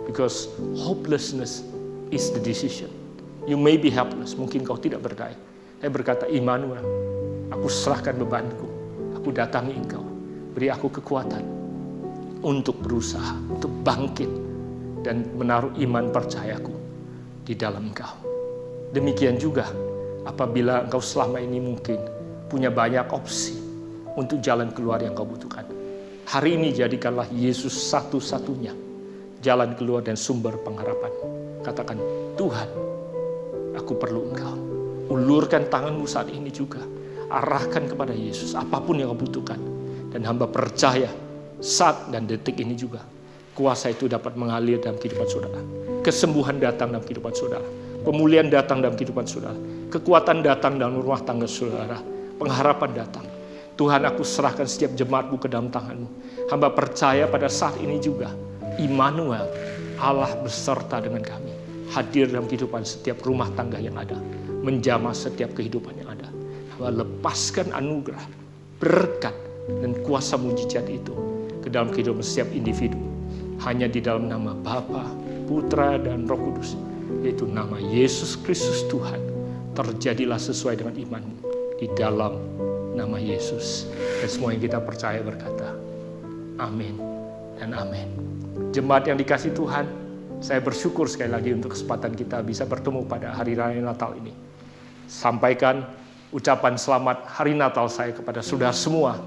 Because hopelessness is the decision. You may be helpless, mungkin kau tidak berdaya. Saya berkata, Immanuel, aku serahkan bebanku. Aku datangi engkau. Beri aku kekuatan untuk berusaha, untuk bangkit dan menaruh iman percayaku di dalam engkau. Demikian juga apabila engkau selama ini mungkin punya banyak opsi untuk jalan keluar yang kau butuhkan. Hari ini jadikanlah Yesus satu-satunya jalan keluar dan sumber pengharapan. Katakan, Tuhan, aku perlu engkau. Ulurkan tanganmu saat ini juga. Arahkan kepada Yesus apapun yang kau butuhkan. Dan hamba percaya saat dan detik ini juga kuasa itu dapat mengalir dalam kehidupan saudara. Kesembuhan datang dalam kehidupan saudara. Pemulihan datang dalam kehidupan saudara. Kekuatan datang dalam rumah tangga saudara. Pengharapan datang. Tuhan, aku serahkan setiap jemaatmu ke dalam tangan-Mu. Hamba percaya pada saat ini juga, Immanuel, Allah beserta dengan kami. Hadir dalam kehidupan setiap rumah tangga yang ada. Menjamah setiap kehidupan yang ada. Hamba lepaskan anugerah, berkat, dan kuasa mujizat itu ke dalam kehidupan setiap individu. Hanya di dalam nama Bapa, Putra, dan Roh Kudus, yaitu nama Yesus Kristus Tuhan. Terjadilah sesuai dengan imanmu di dalam nama Yesus. Dan semua yang kita percaya berkata, amin dan amin. Jemaat yang dikasihi Tuhan, saya bersyukur sekali lagi untuk kesempatan kita bisa bertemu pada hari raya Natal ini. Sampaikan ucapan selamat hari Natal saya kepada saudara semua.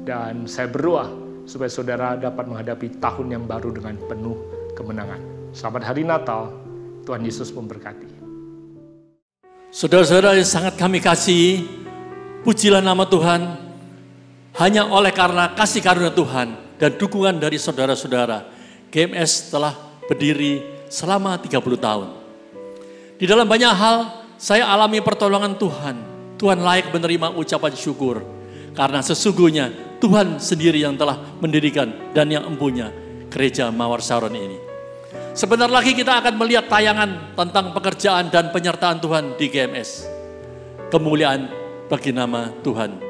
Dan saya berdoa supaya saudara dapat menghadapi tahun yang baru dengan penuh kemenangan. Selamat hari Natal, Tuhan Yesus memberkati. Saudara-saudara yang sangat kami kasihi, pujilah nama Tuhan. Hanya oleh karena kasih karunia Tuhan dan dukungan dari saudara-saudara, GMS telah berdiri selama 30 tahun. Di dalam banyak hal, saya alami pertolongan Tuhan. Tuhan layak menerima ucapan syukur. Karena sesungguhnya Tuhan sendiri yang telah mendirikan dan yang empunya Gereja Mawar Syaron ini. Sebentar lagi kita akan melihat tayangan tentang pekerjaan dan penyertaan Tuhan di GMS. Kemuliaan bagi nama Tuhan.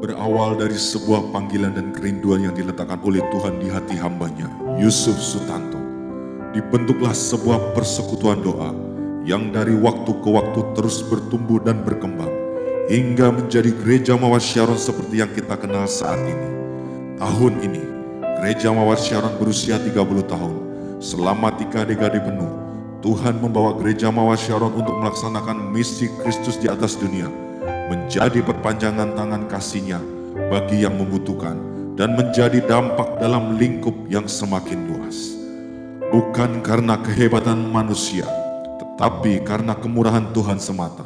Berawal dari sebuah panggilan dan kerinduan yang diletakkan oleh Tuhan di hati hambanya, Yusuf Sutanto, dibentuklah sebuah persekutuan doa yang dari waktu ke waktu terus bertumbuh dan berkembang hingga menjadi Gereja Mawar Syaron seperti yang kita kenal saat ini. Tahun ini, Gereja Mawar Syaron berusia 30 tahun. Selama 3 dekade penuh, Tuhan membawa Gereja Mawar Syaron untuk melaksanakan misi Kristus di atas dunia, menjadi perpanjangan tangan kasih-Nya bagi yang membutuhkan dan menjadi dampak dalam lingkup yang semakin luas. Bukan karena kehebatan manusia, tetapi karena kemurahan Tuhan semata.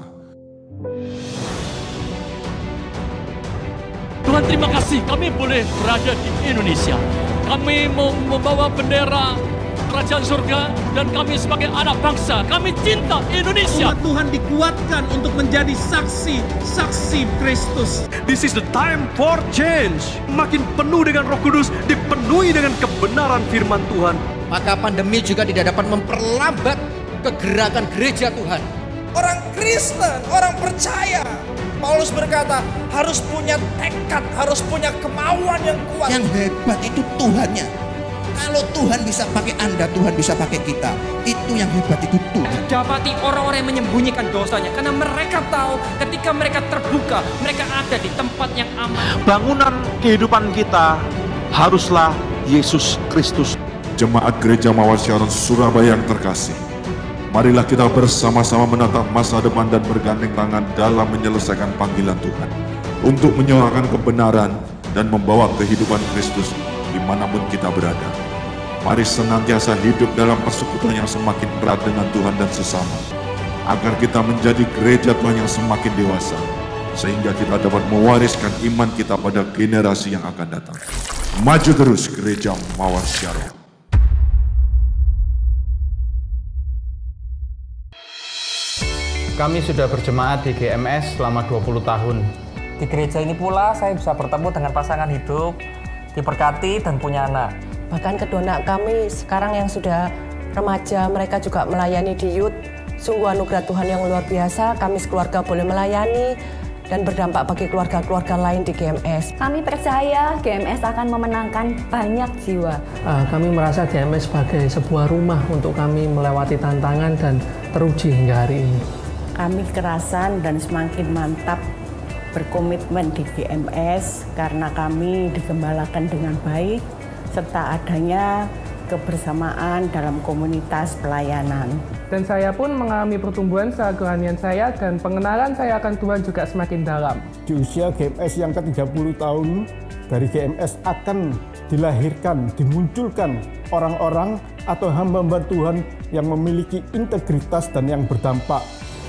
Tuhan terima kasih kami boleh berada di Indonesia. Kami mau membawa bendera kerajaan surga dan kami sebagai anak bangsa, kami cinta Indonesia. Umat Tuhan dikuatkan untuk menjadi saksi Kristus. This is the time for change. Makin penuh dengan Roh Kudus, dipenuhi dengan kebenaran firman Tuhan. Maka pandemi juga tidak dapat memperlambat kegerakan gereja Tuhan. Orang Kristen, orang percaya, Paulus berkata harus punya tekad, harus punya kemauan yang kuat. Yang hebat itu Tuhannya. Kalau Tuhan bisa pakai Anda, Tuhan bisa pakai kita. Itu yang hebat, itu Tuhan. Dapati orang-orang yang menyembunyikan dosanya karena mereka tahu ketika mereka terbuka, mereka ada di tempat yang aman. Bangunan kehidupan kita haruslah Yesus Kristus. Jemaat Gereja Mawar Syaron Surabaya yang terkasih, marilah kita bersama-sama menatap masa depan dan bergandeng tangan dalam menyelesaikan panggilan Tuhan untuk menyuarakan kebenaran dan membawa kehidupan Kristus dimanapun kita berada. Mari senantiasa hidup dalam persekutuan yang semakin erat dengan Tuhan dan sesama, agar kita menjadi gereja Tuhan yang semakin dewasa, sehingga kita dapat mewariskan iman kita pada generasi yang akan datang. Maju terus Gereja Mawar Syaron. Kami sudah berjemaat di GMS selama 20 tahun. Di gereja ini pula saya bisa bertemu dengan pasangan hidup, diberkati dan punya anak. Bahkan kedua anak kami sekarang yang sudah remaja, mereka juga melayani di youth. Sungguh anugerah Tuhan yang luar biasa, kami sekeluarga boleh melayani dan berdampak bagi keluarga-keluarga lain di GMS. Kami percaya GMS akan memenangkan banyak jiwa. Kami merasa GMS sebagai sebuah rumah untuk kami melewati tantangan dan teruji hingga hari ini. Kami kerasan dan semakin mantap berkomitmen di GMS karena kami digembalakan dengan baik serta adanya kebersamaan dalam komunitas pelayanan. Dan saya pun mengalami pertumbuhan secara kerohanian saya dan pengenalan saya akan Tuhan juga semakin dalam. Di usia GMS yang ke-30 tahun, dari GMS akan dilahirkan, dimunculkan orang-orang atau hamba-hamba Tuhan yang memiliki integritas dan yang berdampak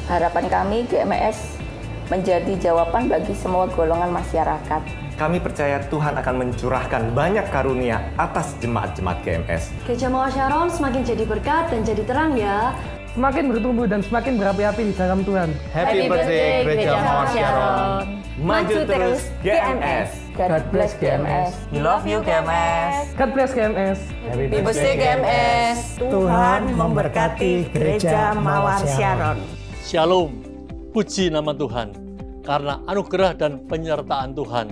Harapan kami GMS menjadi jawaban bagi semua golongan masyarakat. Kami percaya Tuhan akan mencurahkan banyak karunia atas jemaat-jemaat GMS. Gereja Mawar Sharon semakin jadi berkat dan jadi terang ya. Semakin bertumbuh dan semakin berapi-api di dalam Tuhan. Happy birthday Gereja Mawar Sharon. Maju terus GMS. God bless GMS. We love you GMS. God bless GMS. Happy birthday GMS. Tuhan memberkati Gereja Mawar Sharon. Shalom, puji nama Tuhan. Karena anugerah dan penyertaan Tuhan,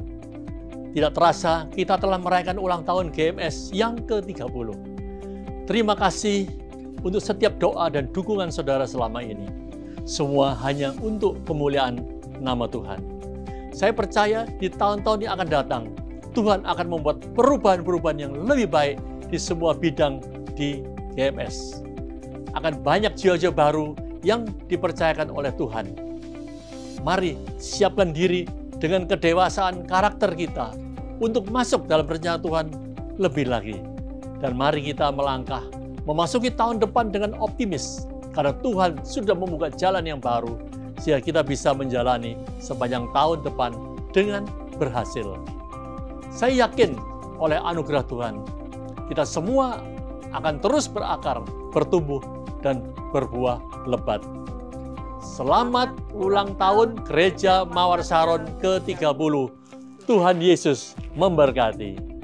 tidak terasa kita telah merayakan ulang tahun GMS yang ke-30. Terima kasih untuk setiap doa dan dukungan saudara selama ini. Semua hanya untuk kemuliaan nama Tuhan. Saya percaya di tahun-tahun yang akan datang, Tuhan akan membuat perubahan-perubahan yang lebih baik di semua bidang di GMS. Akan banyak jiwa-jiwa baru yang dipercayakan oleh Tuhan. Mari siapkan diri dengan kedewasaan karakter kita untuk masuk dalam rencana Tuhan lebih lagi. Dan mari kita melangkah memasuki tahun depan dengan optimis karena Tuhan sudah membuka jalan yang baru sehingga kita bisa menjalani sepanjang tahun depan dengan berhasil. Saya yakin oleh anugerah Tuhan, kita semua akan terus berakar, bertumbuh, dan berbuah lebat. Selamat ulang tahun Gereja Mawar Sharon ke-30. Tuhan Yesus memberkati.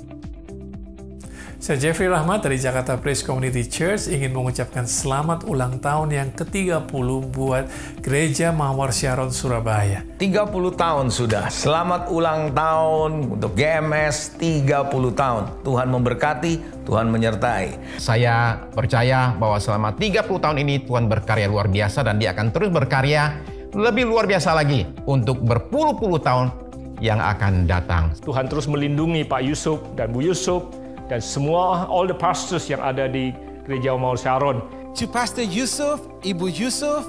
Saya Jeffrey Rahmat dari Jakarta Praise Community Church ingin mengucapkan selamat ulang tahun yang ke-30 buat Gereja Mawar Sharon Surabaya. 30 tahun sudah. Selamat ulang tahun untuk GMS 30 tahun. Tuhan memberkati, Tuhan menyertai. Saya percaya bahwa selama 30 tahun ini Tuhan berkarya luar biasa dan Dia akan terus berkarya lebih luar biasa lagi untuk berpuluh-puluh tahun yang akan datang. Tuhan terus melindungi Pak Yusuf dan Bu Yusuf dan semua all the pastors yang ada di Gereja Mawar Sharon. To Pastor Yusuf, Ibu Yusuf,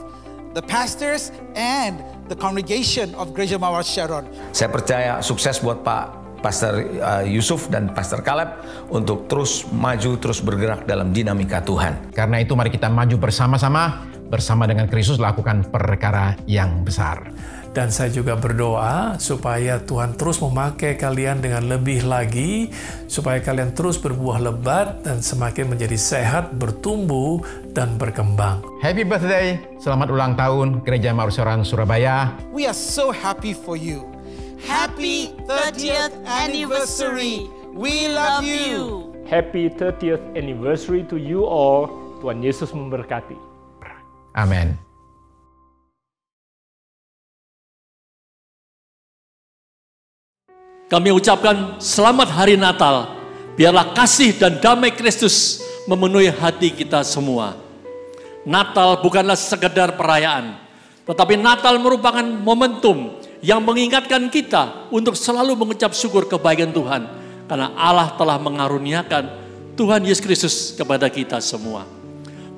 the pastors and the congregation of Gereja Mawar Sharon. Saya percaya sukses buat Pak Pastor Yusuf dan Pastor Caleb untuk terus maju, terus bergerak dalam dinamika Tuhan. Karena itu mari kita maju bersama-sama, bersama dengan Kristus lakukan perkara yang besar. Dan saya juga berdoa supaya Tuhan terus memakai kalian dengan lebih lagi, supaya kalian terus berbuah lebat dan semakin menjadi sehat, bertumbuh, dan berkembang. Happy birthday, selamat ulang tahun Gereja Mawar Sharon Surabaya. We are so happy for you. Happy 30th anniversary. We love you. Happy 30th anniversary to you all. Tuhan Yesus memberkati. Amin. Kami ucapkan selamat hari Natal. Biarlah kasih dan damai Kristus memenuhi hati kita semua. Natal bukanlah sekedar perayaan, tetapi Natal merupakan momentum yang mengingatkan kita untuk selalu mengucap syukur kebaikan Tuhan. Karena Allah telah mengaruniakan Tuhan Yesus Kristus kepada kita semua.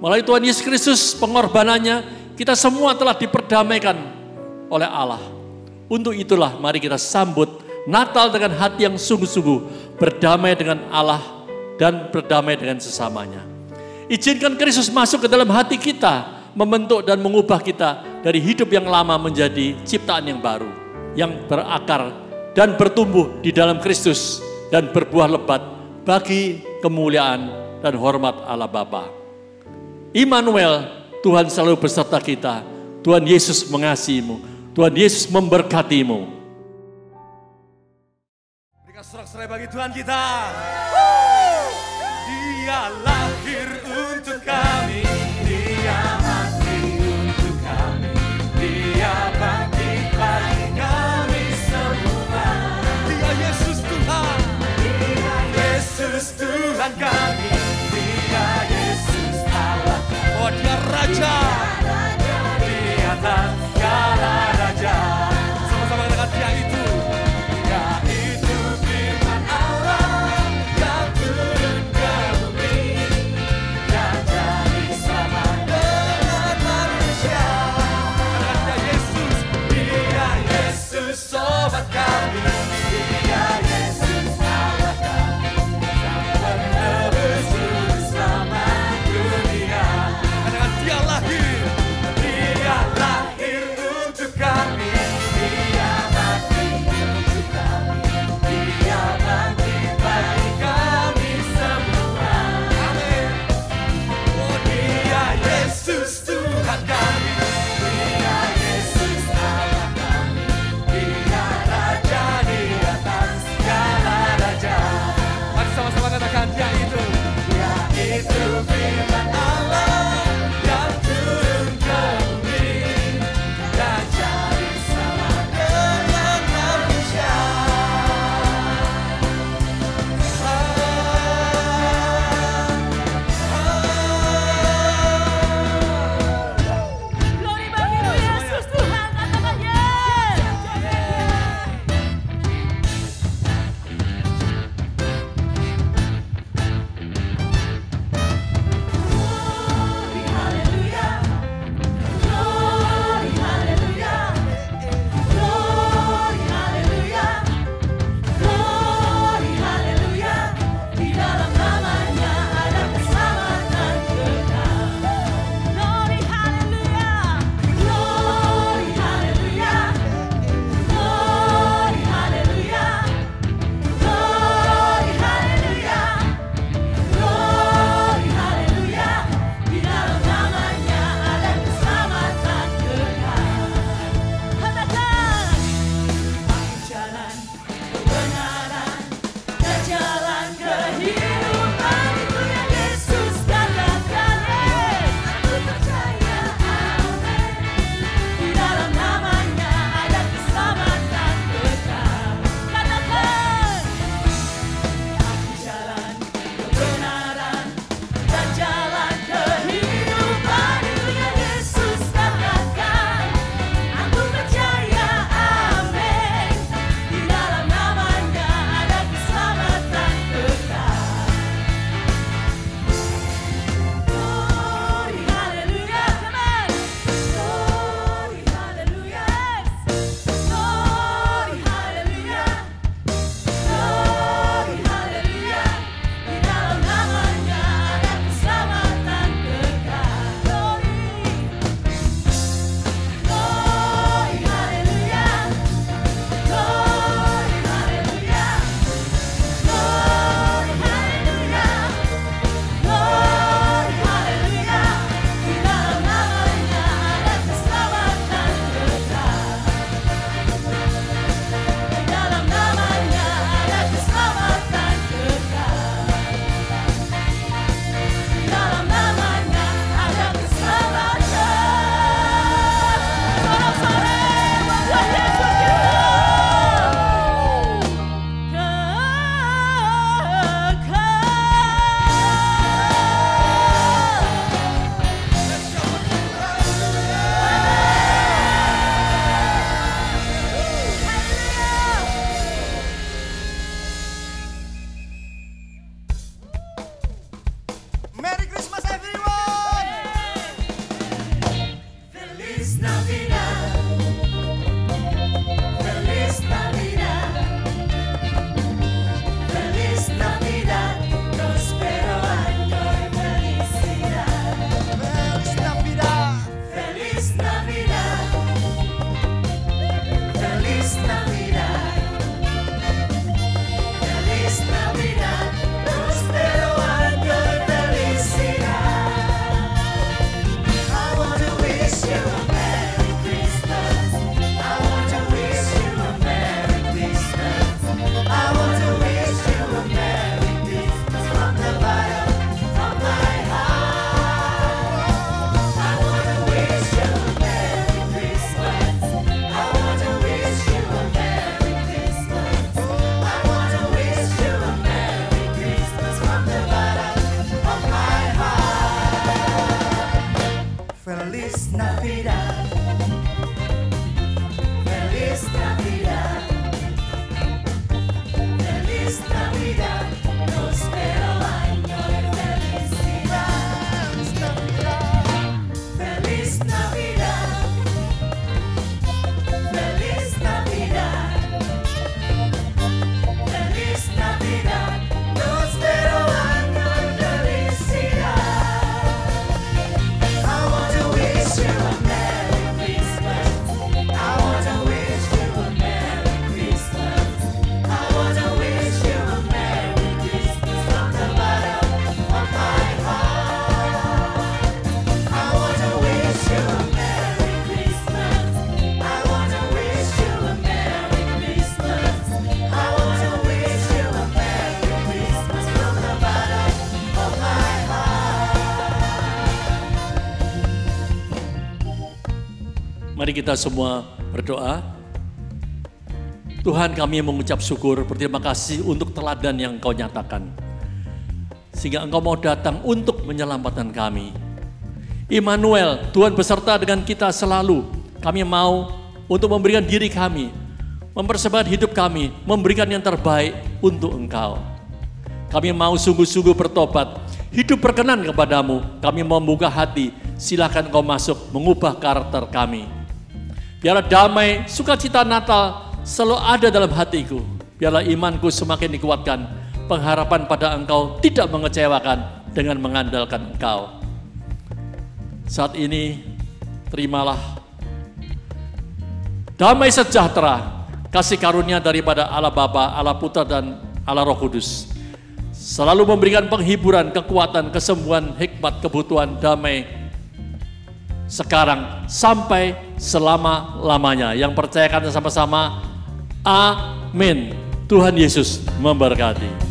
Melalui Tuhan Yesus Kristus, pengorbanannya, kita semua telah diperdamaikan oleh Allah. Untuk itulah mari kita sambut Natal dengan hati yang sungguh-sungguh, berdamai dengan Allah dan berdamai dengan sesamanya. Izinkan Kristus masuk ke dalam hati kita, membentuk dan mengubah kita dari hidup yang lama menjadi ciptaan yang baru, yang berakar dan bertumbuh di dalam Kristus dan berbuah lebat bagi kemuliaan dan hormat Allah Bapa. Immanuel, Tuhan selalu beserta kita. Tuhan Yesus mengasihimu. Tuhan Yesus memberkatimu. Sorak-sorai bagi Tuhan kita. Dia lahir untuk kami, Dia mati untuk kami, Dia bangkit bagi kami semua. Dia Yesus Tuhan, Dia Yesus Tuhan kami, Dia Yesus Allah. Oh, Dia Raja di atas segala raja. Sama-sama dengan Dia itu. Mari kita semua berdoa. Tuhan, kami mengucap syukur, berterima kasih untuk teladan yang Engkau nyatakan. Sehingga Engkau mau datang untuk menyelamatkan kami. Immanuel, Tuhan beserta dengan kita selalu. Kami mau untuk memberikan diri kami, mempersembahkan hidup kami, memberikan yang terbaik untuk Engkau. Kami mau sungguh-sungguh bertobat, hidup berkenan kepadamu. Kami mau membuka hati, silakan Engkau masuk, mengubah karakter kami. Biarlah damai, sukacita Natal selalu ada dalam hatiku. Biarlah imanku semakin dikuatkan, pengharapan pada Engkau tidak mengecewakan dengan mengandalkan Engkau. Saat ini, terimalah damai sejahtera, kasih karunia daripada Allah Bapa, Allah Putra, dan Allah Roh Kudus. Selalu memberikan penghiburan, kekuatan, kesembuhan, hikmat, kebutuhan, damai, sekarang sampai selama-lamanya. Yang percayakan sama-sama, amin. Tuhan Yesus memberkati.